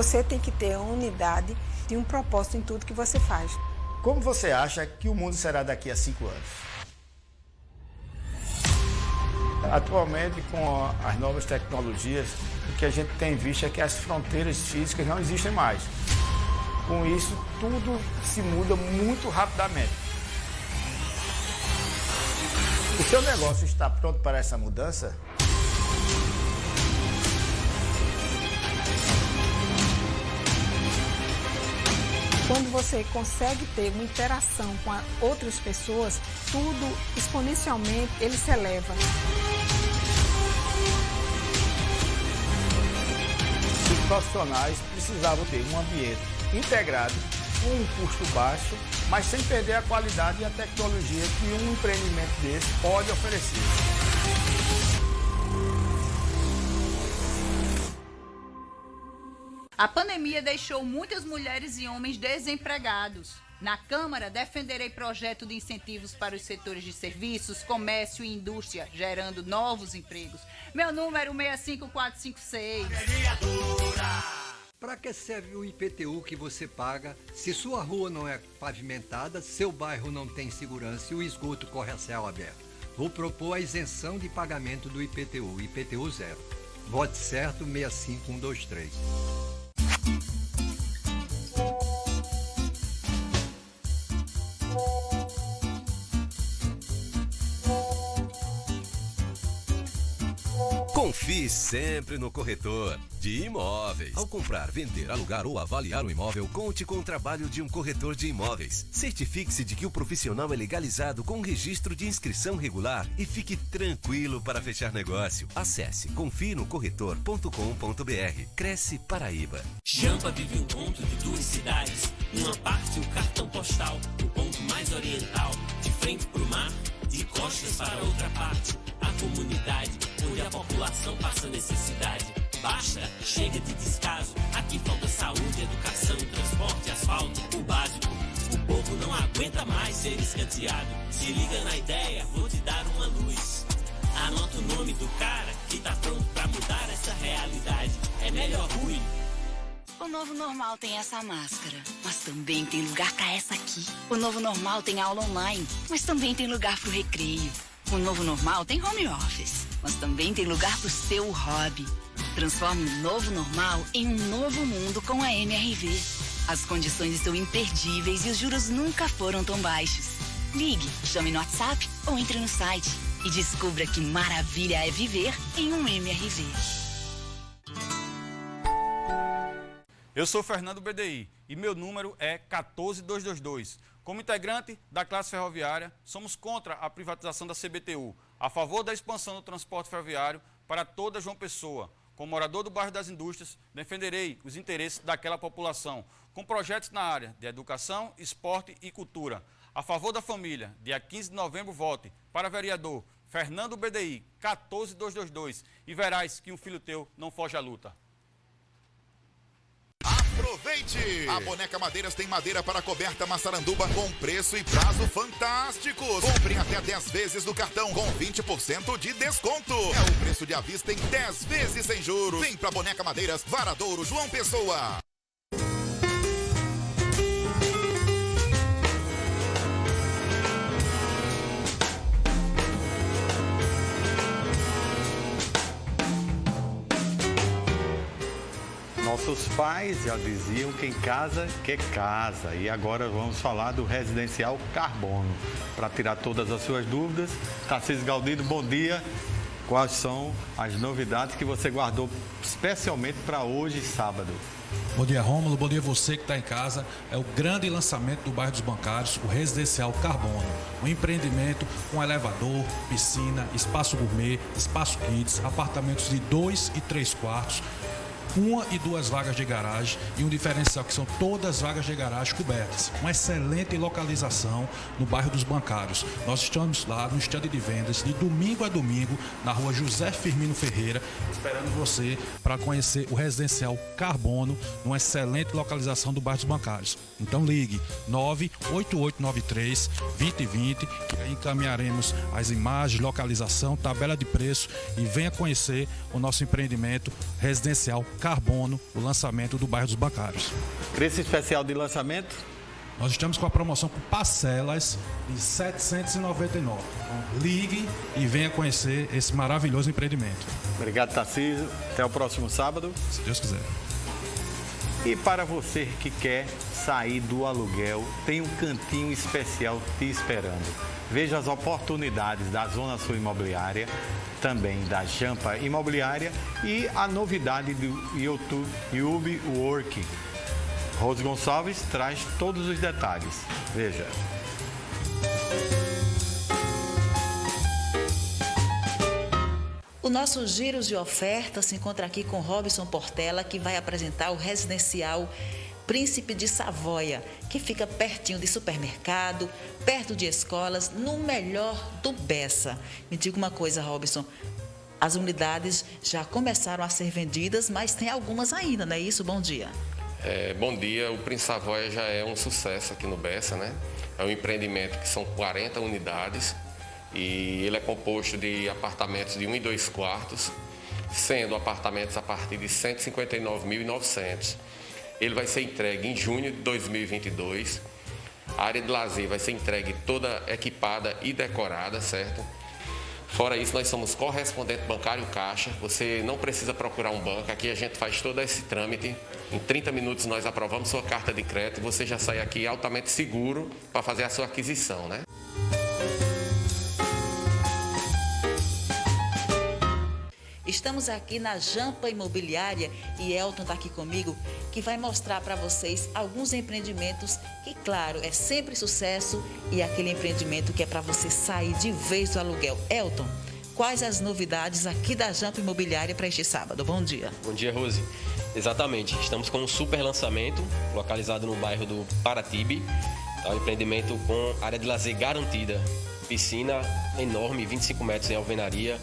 Você tem que ter uma unidade e um propósito em tudo que você faz. Como você acha que o mundo será daqui a 5 anos? Atualmente, com as novas tecnologias, o que a gente tem visto é que as fronteiras físicas não existem mais. Com isso, tudo se muda muito rapidamente. O seu negócio está pronto para essa mudança? Quando você consegue ter uma interação com outras pessoas, tudo exponencialmente ele se eleva. Os profissionais precisavam ter um ambiente integrado, com um custo baixo, mas sem perder a qualidade e a tecnologia que um empreendimento desse pode oferecer. A pandemia deixou muitas mulheres e homens desempregados. Na Câmara, defenderei projeto de incentivos para os setores de serviços, comércio e indústria, gerando novos empregos. Meu número 65456. Para que serve o IPTU que você paga se sua rua não é pavimentada, seu bairro não tem segurança e o esgoto corre a céu aberto? Vou propor a isenção de pagamento do IPTU, IPTU zero. Vote certo 65123. Confie sempre no corretor de imóveis. Ao comprar, vender, alugar ou avaliar um imóvel, conte com o trabalho de um corretor de imóveis. Certifique-se de que o profissional é legalizado com registro de inscrição regular e fique tranquilo para fechar negócio. Acesse confienocorretor.com.br. Cresce Paraíba. Jampa vive um ponto de 2 cidades. Uma parte o cartão postal, o ponto mais oriental, de frente pro mar, de costas para outra parte. A comunidade, onde a população passa necessidade. Basta, chega de descaso. Aqui falta saúde, educação, transporte, asfalto, o básico. O povo não aguenta mais ser escanteado. Se liga na ideia, vou te dar uma luz. Anota o nome do cara que tá pronto pra mudar essa realidade. É melhor Rui. O Novo Normal tem essa máscara, mas também tem lugar pra essa aqui. O Novo Normal tem aula online, mas também tem lugar pro recreio. O Novo Normal tem home office, mas também tem lugar pro seu hobby. Transforme o Novo Normal em um novo mundo com a MRV. As condições estão imperdíveis e os juros nunca foram tão baixos. Ligue, chame no WhatsApp ou entre no site e descubra que maravilha é viver em um MRV. Eu sou Fernando BDI e meu número é 14222. Como integrante da classe ferroviária, somos contra a privatização da CBTU, a favor da expansão do transporte ferroviário para toda João Pessoa. Como morador do bairro das Indústrias, defenderei os interesses daquela população, com projetos na área de educação, esporte e cultura. A favor da família, dia 15 de novembro, vote para vereador Fernando BDI, 14222, e verás que um filho teu não foge à luta. Aproveite! A Boneca Madeiras tem madeira para coberta Massaranduba com preço e prazo fantásticos. Comprem até 10 vezes no cartão com 20% de desconto. É o preço de à vista em 10 vezes sem juros. Vem pra Boneca Madeiras, Varadouro, João Pessoa. Nossos pais já diziam que em casa quer casa. E agora vamos falar do residencial Carbono. Para tirar todas as suas dúvidas, Tarcísio Galdino, bom dia. Quais são as novidades que você guardou especialmente para hoje, sábado? Bom dia, Rômulo. Bom dia a você que está em casa. É o grande lançamento do bairro dos Bancários, o Residencial Carbono. Um empreendimento com elevador, piscina, espaço gourmet, espaço kids, apartamentos de 2 e 3 quartos, 1 e 2 vagas de garagem e um diferencial que são todas vagas de garagem cobertas. Uma excelente localização no bairro dos Bancários. Nós estamos lá no estande de vendas de domingo a domingo na rua José Firmino Ferreira, esperando você para conhecer o Residencial Carbono, numa excelente localização do bairro dos Bancários. Então ligue 98893-2020 que aí encaminharemos as imagens, localização, tabela de preço e venha conhecer o nosso empreendimento Residencial carbono, o lançamento do bairro dos Bancários. Preço especial de lançamento? Nós estamos com a promoção por parcelas de R$ 799. Então, ligue e venha conhecer esse maravilhoso empreendimento. Obrigado, Tarcísio. Até o próximo sábado. Se Deus quiser. E para você que quer sair do aluguel, tem um cantinho especial te esperando. Veja as oportunidades da Zona Sul Imobiliária, também da Jampa Imobiliária e a novidade do YouTube Work. Rose Gonçalves traz todos os detalhes. Veja. O nosso giro de ofertas se encontra aqui com Robson Portela, que vai apresentar o residencial Príncipe de Savoia, que fica pertinho de supermercado, perto de escolas, no melhor do Bessa. Me diga uma coisa, Robson, as unidades já começaram a ser vendidas, mas tem algumas ainda, não é isso? Bom dia. Bom dia, o Príncipe Savoia já é um sucesso aqui no Bessa, né? É um empreendimento que são 40 unidades e ele é composto de apartamentos de 1 e 2 quartos, sendo apartamentos a partir de R$ 159.900. Ele vai ser entregue em junho de 2022. A área de lazer vai ser entregue toda equipada e decorada, certo? Fora isso, nós somos correspondente bancário Caixa. Você não precisa procurar um banco. Aqui a gente faz todo esse trâmite. Em 30 minutos nós aprovamos sua carta de crédito e você já sai aqui altamente seguro para fazer a sua aquisição, né? Estamos aqui na Jampa Imobiliária e Elton está aqui comigo, que vai mostrar para vocês alguns empreendimentos que, claro, é sempre sucesso e aquele empreendimento que é para você sair de vez do aluguel. Elton, quais as novidades aqui da Jampa Imobiliária para este sábado? Bom dia. Bom dia, Rose. Exatamente, estamos com um super lançamento localizado no bairro do Paratibe, um empreendimento com área de lazer garantida, piscina enorme, 25 metros em alvenaria,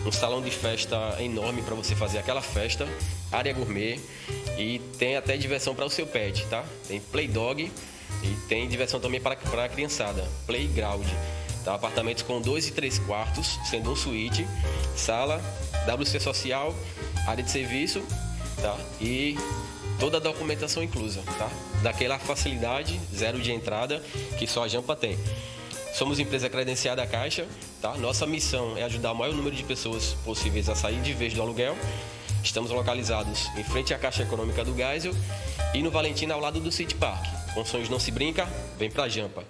um salão de festa enorme para você fazer aquela festa, área gourmet e tem até diversão para o seu pet, tá? Tem play dog e tem diversão também para a criançada, playground, tá? Apartamentos com 2 e 3 quartos, sendo um suíte, sala, WC social, área de serviço, tá? E toda a documentação inclusa, tá? Daquela facilidade, zero de entrada que só a Jampa tem. Somos empresa credenciada à Caixa, tá? Nossa missão é ajudar o maior número de pessoas possíveis a sair de vez do aluguel. Estamos localizados em frente à Caixa Econômica do Geisel e no Valentina, ao lado do City Park. Com sonhos não se brinca, vem pra Jampa.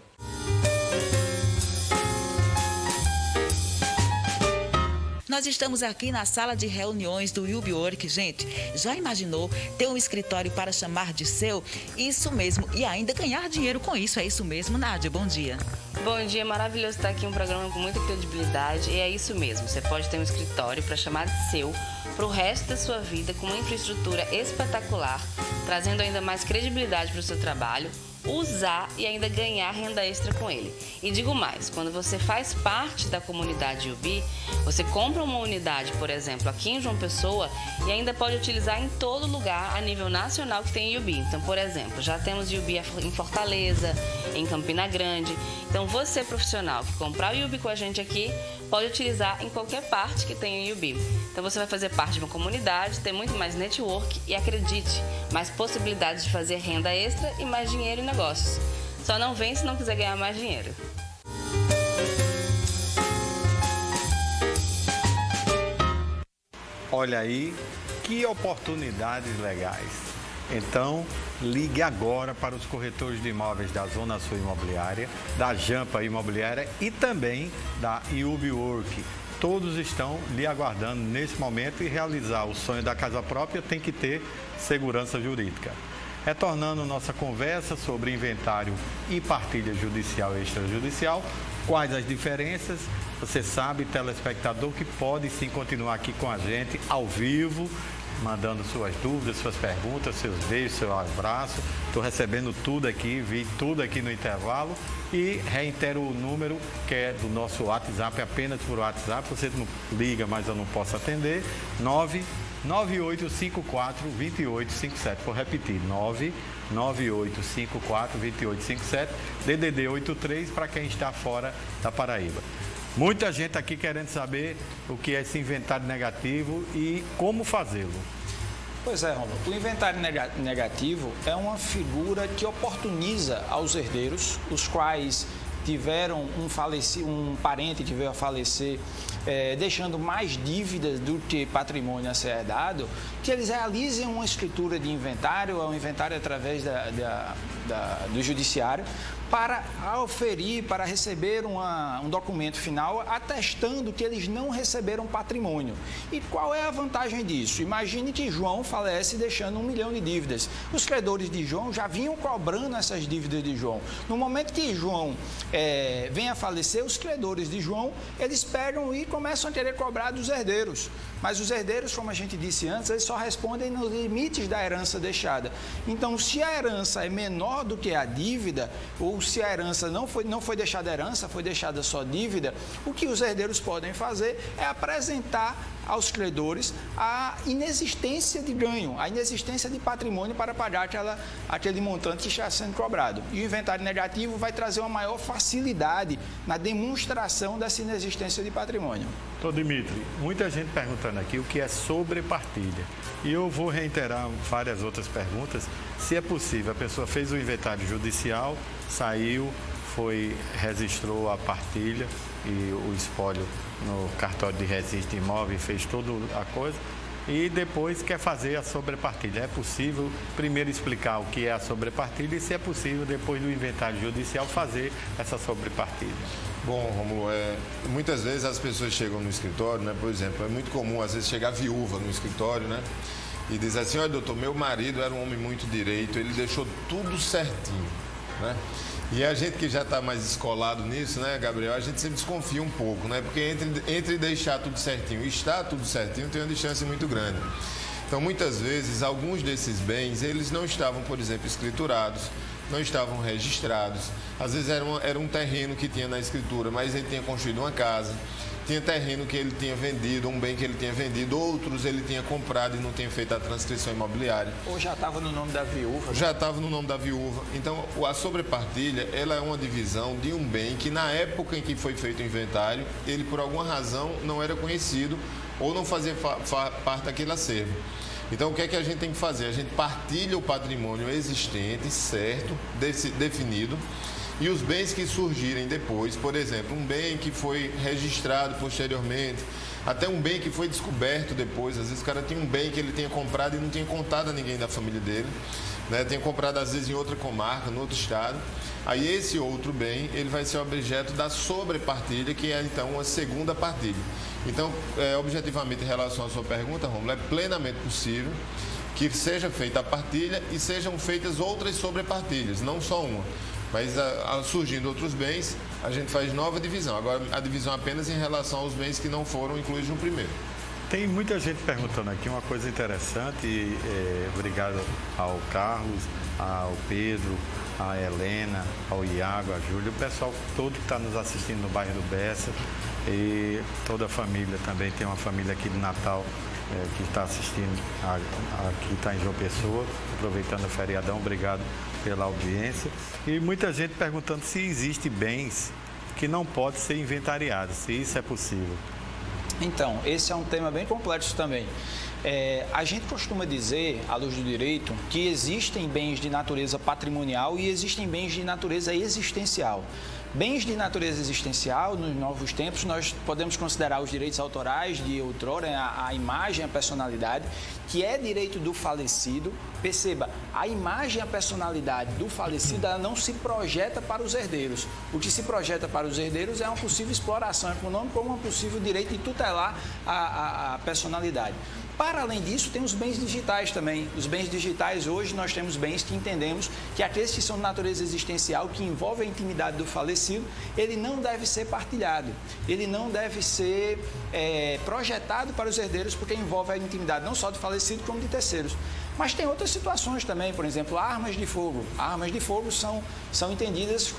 Nós estamos aqui na sala de reuniões do YouBeWork. Gente, já imaginou ter um escritório para chamar de seu? Isso mesmo, e ainda ganhar dinheiro com isso. É isso mesmo, Nádia? Bom dia. Bom dia, maravilhoso estar aqui, um programa com muita credibilidade. E é isso mesmo, você pode ter um escritório para chamar de seu para o resto da sua vida, com uma infraestrutura espetacular, trazendo ainda mais credibilidade para o seu trabalho, usar e ainda ganhar renda extra com ele. E digo mais, quando você faz parte da comunidade Yubi, você compra uma unidade, por exemplo, aqui em João Pessoa e ainda pode utilizar em todo lugar a nível nacional que tem Yubi. Então, por exemplo, já temos Yubi em Fortaleza, em Campina Grande. Então, você profissional que comprar o Yubi com a gente aqui, pode utilizar em qualquer parte que tenha Yubi. Então, você vai fazer parte de uma comunidade, ter muito mais network e, acredite, mais possibilidades de fazer renda extra e mais dinheiro em negócios. Só não vem se não quiser ganhar mais dinheiro. Olha aí, que oportunidades legais. Então, ligue agora para os corretores de imóveis da Zona Sul Imobiliária, da Jampa Imobiliária e também da YouBeWork. Todos estão lhe aguardando nesse momento e realizar o sonho da casa própria tem que ter segurança jurídica. Retornando nossa conversa sobre inventário e partilha judicial e extrajudicial, quais as diferenças? Você sabe, telespectador, que pode sim continuar aqui com a gente ao vivo, mandando suas dúvidas, suas perguntas, seus beijos, seu abraço. Estou recebendo tudo aqui, vi tudo aqui no intervalo e reitero o número que é do nosso WhatsApp, apenas por WhatsApp. Você não liga, mas eu não posso atender. 99854-2857. Vou repetir, 99854-2857, DDD 83 para quem está fora da Paraíba. Muita gente aqui querendo saber o que é esse inventário negativo e como fazê-lo. Pois é, Romulo. O inventário negativo é uma figura que oportuniza aos herdeiros, os quais tiveram um parente que veio a falecer, deixando mais dívidas do que patrimônio a ser herdado, que eles realizem uma escritura de inventário, um inventário através do judiciário, para auferir, para receber um documento final atestando que eles não receberam patrimônio. E qual é a vantagem disso? Imagine que João falece deixando 1 milhão de dívidas. Os credores de João já vinham cobrando essas dívidas de João. No momento que João vem a falecer, os credores de João, eles pegam e começam a querer cobrar dos herdeiros. Mas os herdeiros, como a gente disse antes, eles só respondem nos limites da herança deixada. Então, se a herança é menor do que a dívida, ou se a herança não foi deixada herança, foi deixada só dívida, o que os herdeiros podem fazer é apresentar aos credores a inexistência de ganho, a inexistência de patrimônio para pagar aquele montante que está sendo cobrado. E o inventário negativo vai trazer uma maior facilidade na demonstração dessa inexistência de patrimônio. Então, Dimitri, muita gente perguntando aqui o que é sobrepartilha. E eu vou reiterar várias outras perguntas. Se é possível, a pessoa fez o inventário judicial, saiu, registrou a partilha e o espólio no cartório de registro de imóvel, fez toda a coisa e depois quer fazer a sobrepartilha. É possível primeiro explicar o que é a sobrepartilha e se é possível, depois do inventário judicial, fazer essa sobrepartilha. Bom, Romulo, muitas vezes as pessoas chegam no escritório, né? Por exemplo, é muito comum às vezes chegar viúva no escritório, né? E diz assim: olha, doutor, meu marido era um homem muito direito, ele deixou tudo certinho, né? E a gente que já está mais escolado nisso, né, Gabriel, a gente sempre desconfia um pouco, né? Porque entre deixar tudo certinho e estar tudo certinho tem uma distância muito grande. Então, muitas vezes, alguns desses bens, eles não estavam, por exemplo, escriturados, não estavam registrados. Às vezes era um terreno que tinha na escritura, mas ele tinha construído uma casa. Tinha terreno que ele tinha vendido, um bem que ele tinha vendido, outros ele tinha comprado e não tinha feito a transcrição imobiliária. Ou já estava no nome da viúva. Já estava no nome da viúva. Então, a sobrepartilha, ela é uma divisão de um bem que na época em que foi feito o inventário, ele por alguma razão não era conhecido ou não fazia parte daquele acervo. Então, o que é que a gente tem que fazer? A gente partilha o patrimônio existente, certo, definido, e os bens que surgirem depois, por exemplo, um bem que foi registrado posteriormente, até um bem que foi descoberto depois. Às vezes o cara tinha um bem que ele tinha comprado e não tinha contado a ninguém da família dele, né? Tinha comprado às vezes em outra comarca, no outro estado. Aí esse outro bem, ele vai ser objeto da sobrepartilha, que é então uma segunda partilha. Então, objetivamente, em relação à sua pergunta, Romulo, é plenamente possível que seja feita a partilha e sejam feitas outras sobrepartilhas, não só uma. Mas surgindo outros bens, a gente faz nova divisão. Agora, a divisão apenas em relação aos bens que não foram incluídos no primeiro. Tem muita gente perguntando aqui uma coisa interessante. Obrigado ao Carlos, ao Pedro, à Helena, ao Iago, à Júlia, o pessoal todo que está nos assistindo no bairro do Bessa e toda a família também. Tem uma família aqui de Natal que está assistindo, aqui está em João Pessoa, aproveitando o feriadão. Obrigado pela audiência. E muita gente perguntando se existem bens que não podem ser inventariados, se isso é possível. Então, esse é um tema bem complexo também. A gente costuma dizer, à luz do direito, que existem bens de natureza patrimonial e existem bens de natureza existencial. Bens de natureza existencial, nos novos tempos, nós podemos considerar os direitos autorais de outrora, a imagem, a personalidade, que é direito do falecido. Perceba, a imagem, a personalidade do falecido, ela não se projeta para os herdeiros. O que se projeta para os herdeiros é uma possível exploração econômica ou um possível direito de tutelar a personalidade. Para além disso, tem os bens digitais também. Os bens digitais, hoje, nós temos bens que entendemos que aqueles que são de natureza existencial, que envolvem a intimidade do falecido, ele não deve ser partilhado. Ele não deve ser projetado para os herdeiros, porque envolve a intimidade não só do falecido, como de terceiros. Mas tem outras situações também, por exemplo, armas de fogo. Armas de fogo são entendidos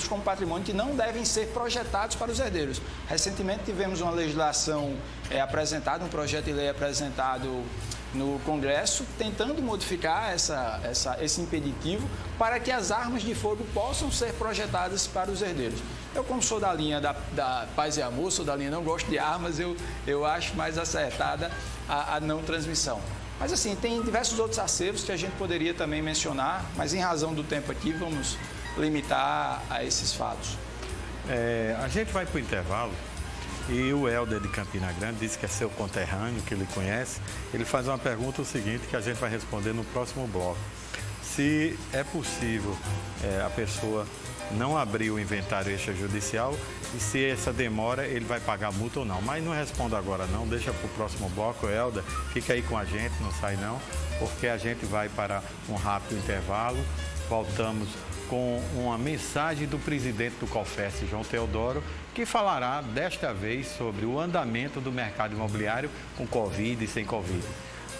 como patrimônio que não devem ser projetados para os herdeiros. Recentemente tivemos uma legislação apresentada, um projeto de lei apresentado no Congresso, tentando modificar esse impeditivo para que as armas de fogo possam ser projetadas para os herdeiros. Eu, como sou da linha da paz e amor, sou da linha não gosto de armas, eu acho mais acertada a não transmissão. Mas assim, tem diversos outros acervos que a gente poderia também mencionar, mas em razão do tempo aqui, vamos limitar a esses fatos. A gente vai para o intervalo e o Helder de Campina Grande disse que é seu conterrâneo, que ele conhece. Ele faz uma pergunta o seguinte, que a gente vai responder no próximo bloco. Se é possível a pessoa não abrir o inventário extrajudicial e se essa demora ele vai pagar multa ou não. Mas não respondo agora não, deixa para o próximo bloco. Helder, fica aí com a gente, não sai não, porque a gente vai para um rápido intervalo. Voltamos com uma mensagem do presidente do COFES, João Teodoro, que falará desta vez sobre o andamento do mercado imobiliário com Covid e sem Covid.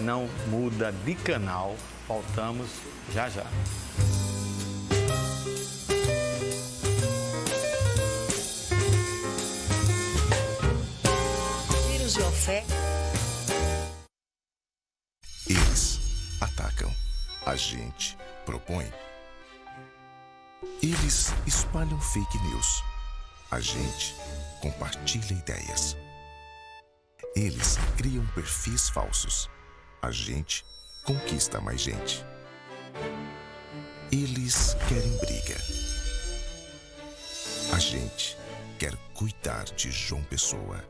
Não muda de canal, voltamos já já. Vírus de oferta. Eles atacam, a gente propõe. Eles espalham fake news. A gente compartilha ideias. Eles criam perfis falsos. A gente conquista mais gente. Eles querem briga. A gente quer cuidar de João Pessoa.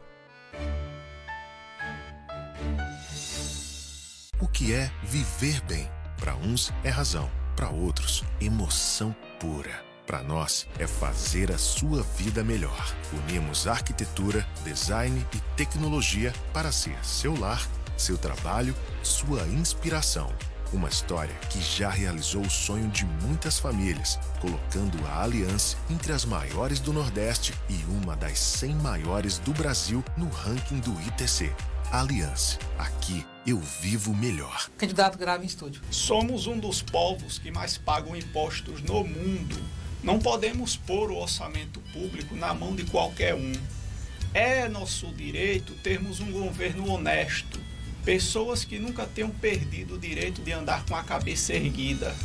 O que é viver bem? Para uns é razão, para outros emoção pura. Para nós é fazer a sua vida melhor. Unimos arquitetura, design e tecnologia para ser seu lar, seu trabalho, sua inspiração. Uma história que já realizou o sonho de muitas famílias, colocando a Aliança entre as maiores do Nordeste e uma das 100 maiores do Brasil no ranking do ITC. Aliança, aqui eu vivo melhor. Candidato grave em estúdio. Somos um dos povos que mais pagam impostos no mundo. Não podemos pôr o orçamento público na mão de qualquer um. É nosso direito termos um governo honesto. Pessoas que nunca tenham perdido o direito de andar com a cabeça erguida.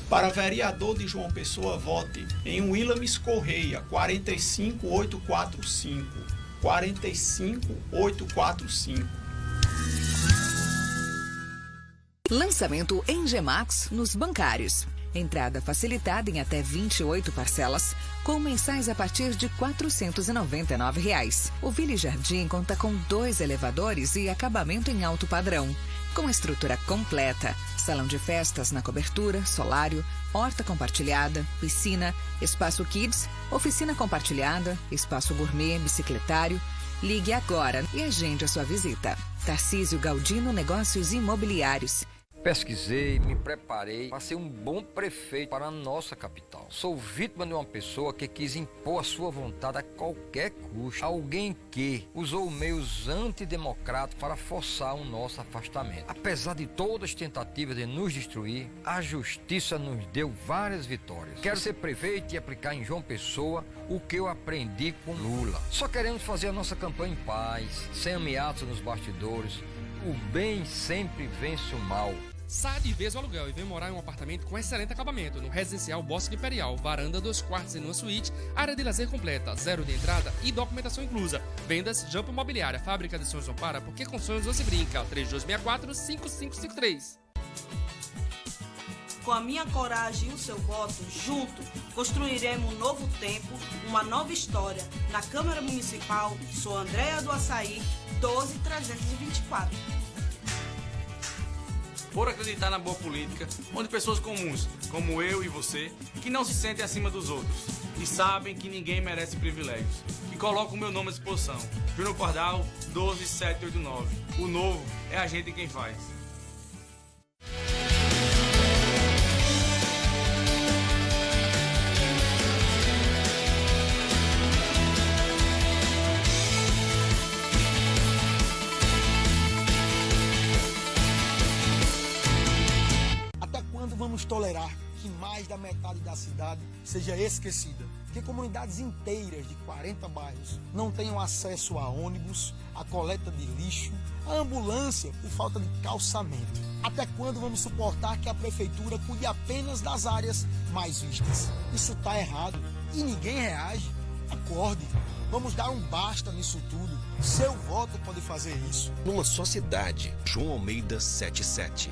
Para vereador de João Pessoa, vote em Willames Correia, 45845. 45845. Lançamento em Gemax nos bancários. Entrada facilitada em até 28 parcelas, com mensais a partir de R$ 499. O Villa Jardim conta com 2 elevadores e acabamento em alto padrão, com estrutura completa, salão de festas na cobertura, solário, horta compartilhada, piscina, espaço kids, oficina compartilhada, espaço gourmet, bicicletário. Ligue agora e agende a sua visita. Tarcísio Galdino Negócios Imobiliários. Pesquisei, me preparei para ser um bom prefeito para a nossa capital. Sou vítima de uma pessoa que quis impor a sua vontade a qualquer custo. Alguém que usou meios antidemocráticos para forçar o nosso afastamento. Apesar de todas as tentativas de nos destruir, a justiça nos deu várias vitórias. Quero ser prefeito e aplicar em João Pessoa o que eu aprendi com Lula. Só queremos fazer a nossa campanha em paz, sem ameaças nos bastidores. O bem sempre vence o mal. Saia de vez o aluguel e vem morar em um apartamento com excelente acabamento no Residencial Bosque Imperial, varanda 2 quartos em uma suíte, área de lazer completa, 0 de entrada e documentação inclusa. Vendas Jampo Imobiliária, fábrica de sonhos não para, porque com sonhos você brinca. 3264-5553. Com a minha coragem e o seu voto, juntos, construiremos um novo tempo, uma nova história. Na Câmara Municipal, sou Andréa do Açaí, 12324. Por acreditar na boa política, onde pessoas comuns, como eu e você, que não se sentem acima dos outros e sabem que ninguém merece privilégios, que colocam o meu nome à disposição. Júnior Pardal, 12789. O novo é a gente quem faz. Vamos tolerar que mais da metade da cidade seja esquecida, que comunidades inteiras de 40 bairros não tenham acesso a ônibus, a coleta de lixo, a ambulância por falta de calçamento. Até quando vamos suportar que a prefeitura cuide apenas das áreas mais vistas? Isso está errado e ninguém reage. Acorde. Vamos dar um basta nisso tudo. Seu voto pode fazer isso. Numa só cidade. João Almeida 77.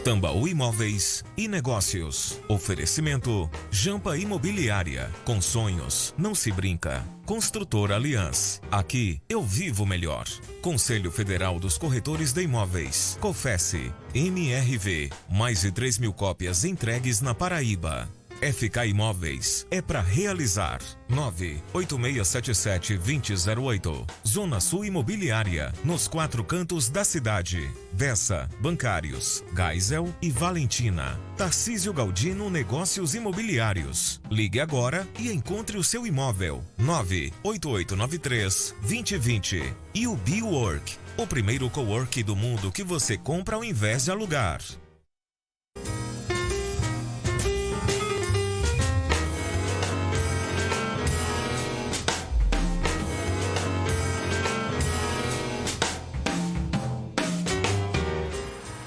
Tambaú Imóveis e Negócios. Oferecimento Jampa Imobiliária. Com sonhos, não se brinca. Construtora Aliança. Aqui eu vivo melhor. Conselho Federal dos Corretores de Imóveis. COFES. MRV. Mais de 3.000 cópias entregues na Paraíba. FK Imóveis é para realizar. 98677-2008. Zona Sul Imobiliária, nos 4 cantos da cidade. Dessa, Bancários, Geisel e Valentina. Tarcísio Galdino Negócios Imobiliários. Ligue agora e encontre o seu imóvel. 98893-2020. E o BeWork, o primeiro cowork do mundo que você compra ao invés de alugar.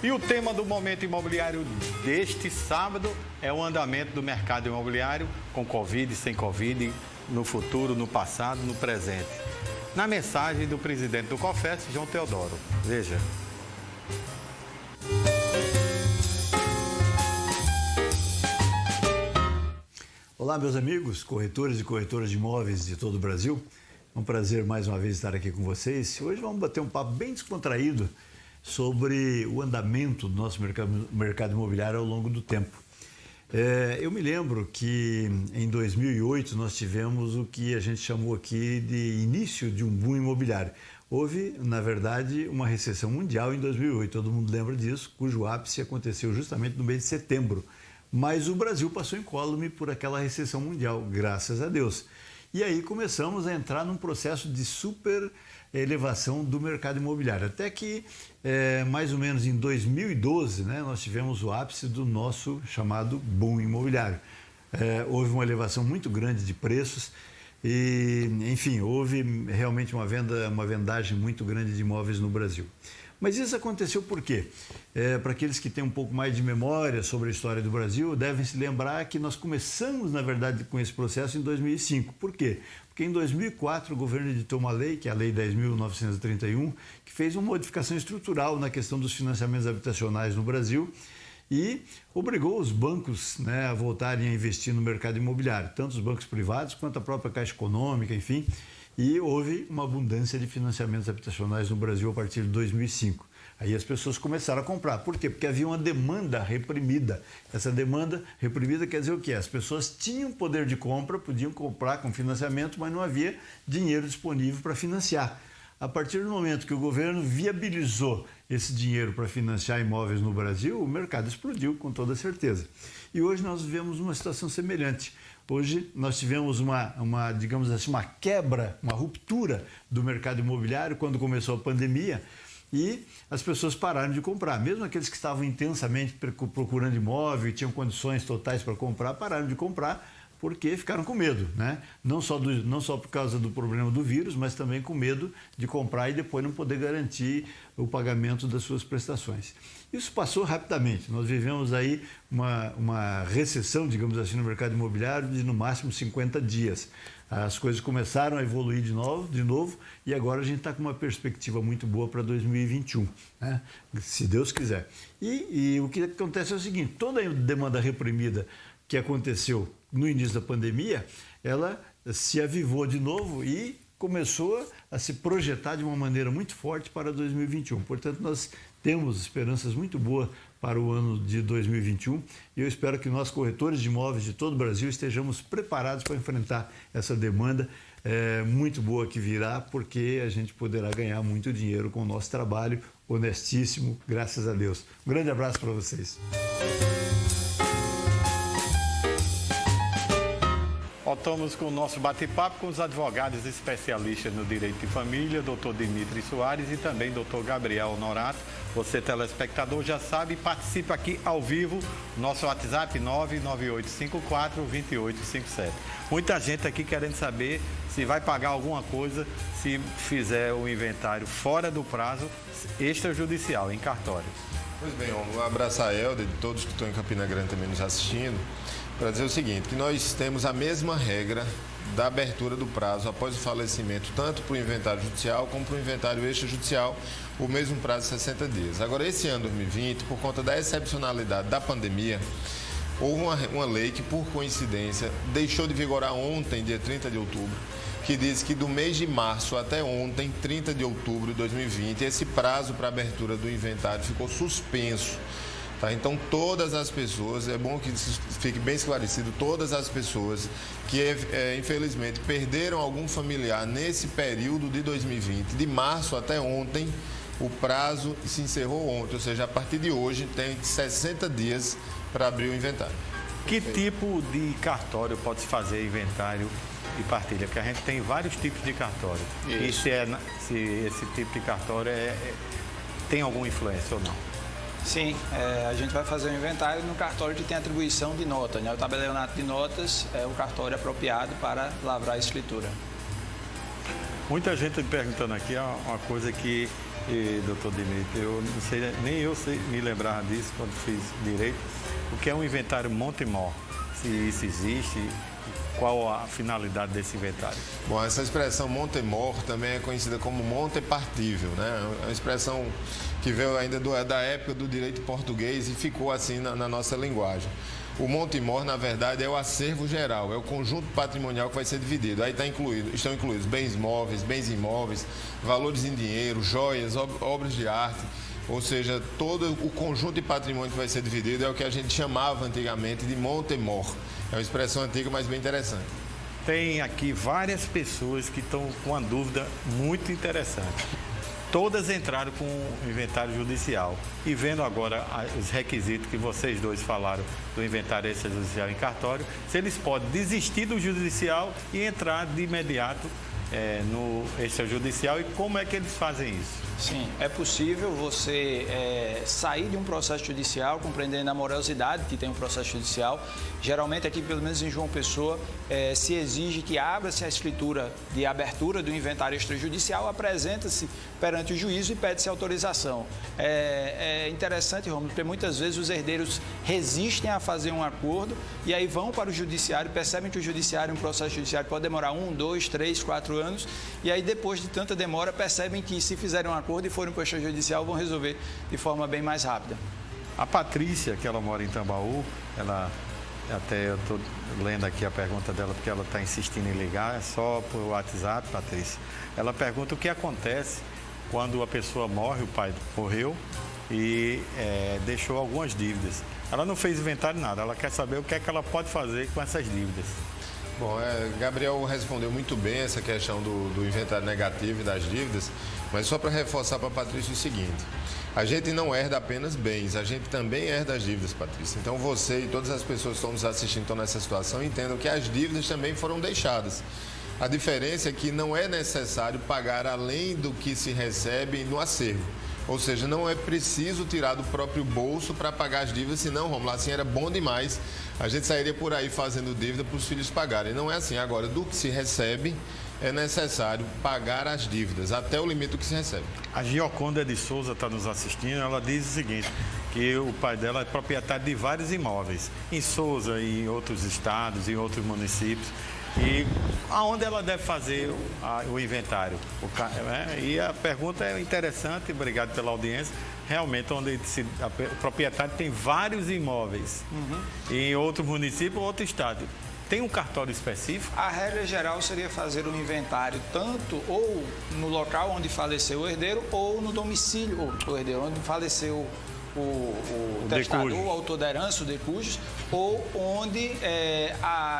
E o tema do Momento Imobiliário deste sábado é o andamento do mercado imobiliário, com Covid, sem Covid, no futuro, no passado, no presente. Na mensagem do presidente do COFES, João Teodoro. Veja. Olá, meus amigos, corretores e corretoras de imóveis de todo o Brasil. É um prazer mais uma vez estar aqui com vocês. Hoje vamos bater um papo bem descontraído sobre o andamento do nosso mercado imobiliário ao longo do tempo. Eu me lembro que em 2008 nós tivemos o que a gente chamou aqui de início de um boom imobiliário. Houve, na verdade, uma recessão mundial em 2008, todo mundo lembra disso, cujo ápice aconteceu justamente no mês de setembro. Mas o Brasil passou incólume por aquela recessão mundial, graças a Deus. E aí começamos a entrar num processo de super elevação do mercado imobiliário. Até que, mais ou menos em 2012, né, nós tivemos o ápice do nosso chamado boom imobiliário. Houve uma elevação muito grande de preços e, enfim, houve realmente uma vendagem muito grande de imóveis no Brasil. Mas isso aconteceu por quê? Para aqueles que têm um pouco mais de memória sobre a história do Brasil, devem se lembrar que nós começamos, na verdade, com esse processo em 2005. Por quê? Porque em 2004 o governo editou uma lei, que é a Lei 10.931, que fez uma modificação estrutural na questão dos financiamentos habitacionais no Brasil e obrigou os bancos, né, a voltarem a investir no mercado imobiliário, tanto os bancos privados quanto a própria Caixa Econômica, enfim. E houve uma abundância de financiamentos habitacionais no Brasil a partir de 2005. Aí as pessoas começaram a comprar. Por quê? Porque havia uma demanda reprimida. Essa demanda reprimida quer dizer o quê? As pessoas tinham poder de compra, podiam comprar com financiamento, mas não havia dinheiro disponível para financiar. A partir do momento que o governo viabilizou esse dinheiro para financiar imóveis no Brasil, o mercado explodiu com toda certeza. E hoje nós vivemos uma situação semelhante. Hoje nós tivemos digamos assim, uma quebra, uma ruptura do mercado imobiliário quando começou a pandemia e as pessoas pararam de comprar. Mesmo aqueles que estavam intensamente procurando imóvel e tinham condições totais para comprar, pararam de comprar porque ficaram com medo, né? Não só por causa do problema do vírus, mas também com medo de comprar e depois não poder garantir o pagamento das suas prestações. Isso passou rapidamente. Nós vivemos aí uma recessão, digamos assim, no mercado imobiliário de no máximo 50 dias. As coisas começaram a evoluir de novo e agora a gente está com uma perspectiva muito boa para 2021, né? Se Deus quiser. E o que acontece é o seguinte, toda a demanda reprimida que aconteceu no início da pandemia, ela se avivou de novo e começou a se projetar de uma maneira muito forte para 2021. Portanto, nós temos esperanças muito boas para o ano de 2021 e eu espero que nós, corretores de imóveis de todo o Brasil, estejamos preparados para enfrentar essa demanda muito boa que virá, porque a gente poderá ganhar muito dinheiro com o nosso trabalho honestíssimo, graças a Deus. Um grande abraço para vocês. Voltamos com o nosso bate-papo com os advogados especialistas no direito de família, doutor Dimitri Soares e também doutor Gabriel Honorato. Você, telespectador, já sabe, participa aqui ao vivo, nosso WhatsApp 99854-2857. Muita gente aqui querendo saber se vai pagar alguma coisa se fizer o inventário fora do prazo extrajudicial, em cartórios. Pois bem, um abraço a Helder, de todos que estão em Campina Grande também nos assistindo. para dizer o seguinte, que nós temos a mesma regra da abertura do prazo após o falecimento, tanto para o inventário judicial como para o inventário extrajudicial, o mesmo prazo de 60 dias. Agora, esse ano 2020, por conta da excepcionalidade da pandemia, houve uma lei que, por coincidência, deixou de vigorar ontem, dia 30 de outubro, que diz que do mês de março até ontem, 30 de outubro de 2020, esse prazo para abertura do inventário ficou suspenso. Tá? Então, todas as pessoas, é bom que isso fique bem esclarecido, todas as pessoas que, infelizmente, perderam algum familiar nesse período de 2020, de março até ontem, o prazo se encerrou ontem, ou seja, a partir de hoje tem 60 dias para abrir o inventário. Que tipo de cartório pode se fazer inventário e partilha? Porque a gente tem vários tipos de cartório. Isso. E se esse tipo de cartório tem alguma influência ou não? Sim, a gente vai fazer um inventário no cartório que tem atribuição de nota, né? O tabelionato de notas é o cartório apropriado para lavrar a escritura. Muita gente perguntando aqui uma coisa que, doutor Dimitri, eu não sei, nem eu sei me lembrar disso quando fiz direito, o que é um inventário Montemor, se isso existe, qual a finalidade desse inventário? Bom, essa expressão Montemor também é conhecida como monte partível, né? É uma expressão que veio ainda da época do direito português e ficou assim na nossa linguagem. O Montemor, na verdade, é o acervo geral, é o conjunto patrimonial que vai ser dividido. Aí estão incluídos bens móveis, bens imóveis, valores em dinheiro, joias, obras de arte, ou seja, todo o conjunto de patrimônio que vai ser dividido é o que a gente chamava antigamente de Montemor. É uma expressão antiga, mas bem interessante. Tem aqui várias pessoas que estão com uma dúvida muito interessante. Todas entraram com o inventário judicial e vendo agora os requisitos que vocês dois falaram do inventário extrajudicial em cartório, se eles podem desistir do judicial e entrar de imediato no extrajudicial e como é que eles fazem isso? Sim, é possível você sair de um processo judicial, compreendendo a morosidade que tem um processo judicial. Geralmente aqui, pelo menos em João Pessoa, se exige que abra-se a escritura de abertura do inventário extrajudicial, apresenta-se perante o juízo e pede-se autorização. É interessante, Rômulo, porque muitas vezes os herdeiros resistem a fazer um acordo e aí vão para o judiciário, percebem que o judiciário, um processo judiciário pode demorar 1, 2, 3, 4 anos e aí depois de tanta demora percebem que se fizerem um acordo e forem para o extrajudicial vão resolver de forma bem mais rápida. A Patrícia, que ela mora em Tambaú, eu estou lendo aqui a pergunta dela porque ela está insistindo em ligar, é só por WhatsApp, Patrícia. Ela pergunta o que acontece quando a pessoa morre, o pai morreu e deixou algumas dívidas. Ela não fez inventário nada, ela quer saber o que é que ela pode fazer com essas dívidas. Bom, Gabriel respondeu muito bem essa questão do inventário negativo e das dívidas, mas só para reforçar para a Patrícia o seguinte, a gente não herda apenas bens, a gente também herda as dívidas, Patrícia. Então você e todas as pessoas que estão nos assistindo estão nessa situação entendam que as dívidas também foram deixadas. A diferença é que não é necessário pagar além do que se recebe no acervo. Ou seja, não é preciso tirar do próprio bolso para pagar as dívidas, senão, Romulo, assim era bom demais. A gente sairia por aí fazendo dívida para os filhos pagarem. Não é assim. Agora, do que se recebe, é necessário pagar as dívidas, até o limite do que se recebe. A Gioconda de Souza está nos assistindo, ela diz o seguinte, que o pai dela é proprietário de vários imóveis, em Souza, em outros estados, em outros municípios. E aonde ela deve fazer o inventário? E a pergunta é interessante, obrigado pela audiência. Realmente, onde o proprietário tem vários imóveis, em outro município ou outro estado. Tem um cartório específico? A regra geral seria fazer um inventário tanto ou no local onde faleceu o herdeiro ou no domicílio, o herdeiro, onde faleceu o testador, o autor da herança, o decujus, ou onde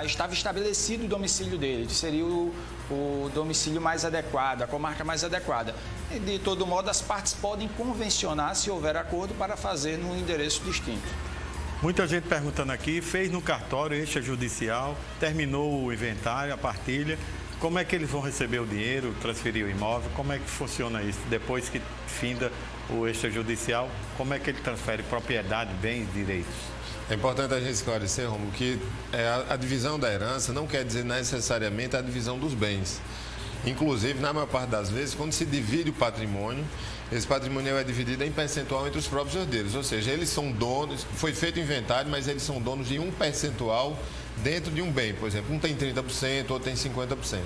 estava estabelecido o domicílio dele, que seria o domicílio mais adequado, a comarca mais adequada. E, de todo modo, as partes podem convencionar, se houver acordo, para fazer num endereço distinto. Muita gente perguntando aqui, fez no cartório extrajudicial, terminou o inventário, a partilha, como é que eles vão receber o dinheiro, transferir o imóvel, como é que funciona isso? Depois que finda o extrajudicial, como é que ele transfere propriedade, bens, direitos? É importante a gente esclarecer, Romulo, que a divisão da herança não quer dizer necessariamente a divisão dos bens. Inclusive, na maior parte das vezes, quando se divide o patrimônio, esse patrimônio é dividido em percentual entre os próprios herdeiros, ou seja, eles são donos, foi feito o inventário, mas eles são donos de um percentual dentro de um bem, por exemplo, um tem 30%, outro tem 50%.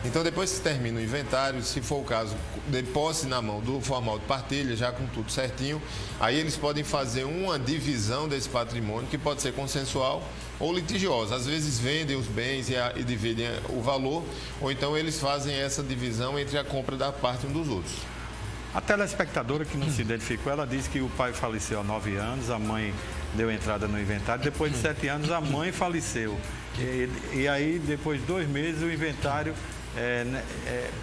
Então, depois que termina o inventário, se for o caso de posse na mão do formal de partilha, já com tudo certinho, aí eles podem fazer uma divisão desse patrimônio, que pode ser consensual ou litigiosa. Às vezes vendem os bens e dividem o valor, ou então eles fazem essa divisão entre a compra da parte um dos outros. A telespectadora que não se identificou, ela disse que o pai faleceu há 9 anos, a mãe deu entrada no inventário, depois de 7 anos a mãe faleceu. E aí, depois de 2 meses, o inventário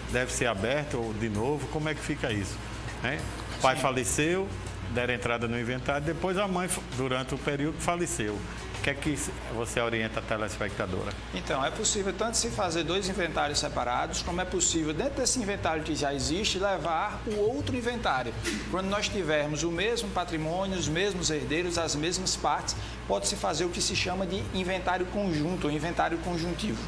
deve ser aberto ou de novo. Como é que fica isso? Né? O pai faleceu, deram entrada no inventário, depois a mãe, durante o período, faleceu. O que é que você orienta a telespectadora? Então, é possível tanto se fazer 2 inventários separados, como é possível, dentro desse inventário que já existe, levar o outro inventário. Quando nós tivermos o mesmo patrimônio, os mesmos herdeiros, as mesmas partes, pode-se fazer o que se chama de inventário conjunto, ou inventário conjuntivo.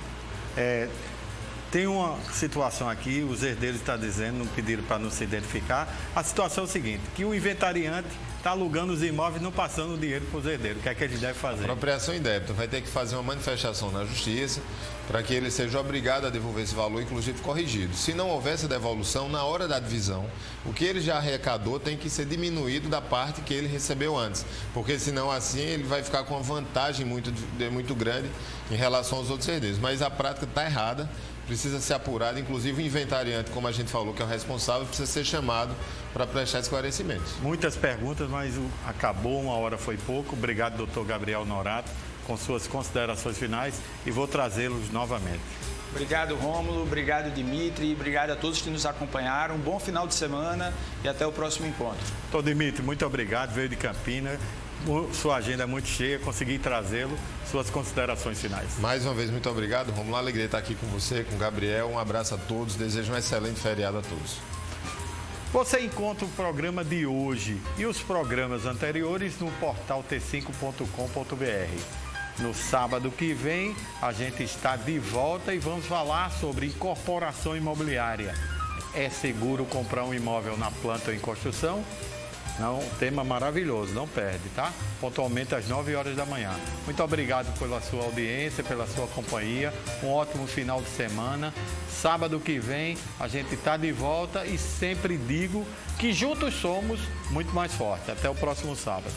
Tem uma situação aqui, os herdeiros estão dizendo, não pediram para não se identificar. A situação é o seguinte, que o inventariante está alugando os imóveis e não passando o dinheiro para os herdeiros. O que é que ele deve fazer? Apropriação indébita. Vai ter que fazer uma manifestação na justiça para que ele seja obrigado a devolver esse valor, inclusive corrigido. Se não houver essa devolução, na hora da divisão, o que ele já arrecadou tem que ser diminuído da parte que ele recebeu antes. Porque senão assim ele vai ficar com uma vantagem muito grande em relação aos outros herdeiros. Mas a prática está errada. Precisa ser apurado, inclusive o inventariante, como a gente falou, que é o responsável, precisa ser chamado para prestar esclarecimentos. Muitas perguntas, mas acabou, 1 hora foi pouco. Obrigado, doutor Gabriel Norato, com suas considerações finais, e vou trazê-los novamente. Obrigado, Rômulo, obrigado, Dimitri, obrigado a todos que nos acompanharam. Um bom final de semana e até o próximo encontro. Doutor Dimitri, muito obrigado, veio de Campinas. Sua agenda é muito cheia, consegui trazê-lo. Suas considerações finais. Mais uma vez, muito obrigado, Romulo. Uma alegria estar aqui com você, com o Gabriel. Um abraço a todos. Desejo um excelente feriado a todos. Você encontra o programa de hoje e os programas anteriores no portal t5.com.br. No sábado que vem, a gente está de volta e vamos falar sobre incorporação imobiliária. É seguro comprar um imóvel na planta ou em construção? Não, tema maravilhoso, não perde, tá? Pontualmente às 9 horas da manhã. Muito obrigado pela sua audiência, pela sua companhia. Um ótimo final de semana. Sábado que vem a gente está de volta e sempre digo que juntos somos muito mais fortes. Até o próximo sábado.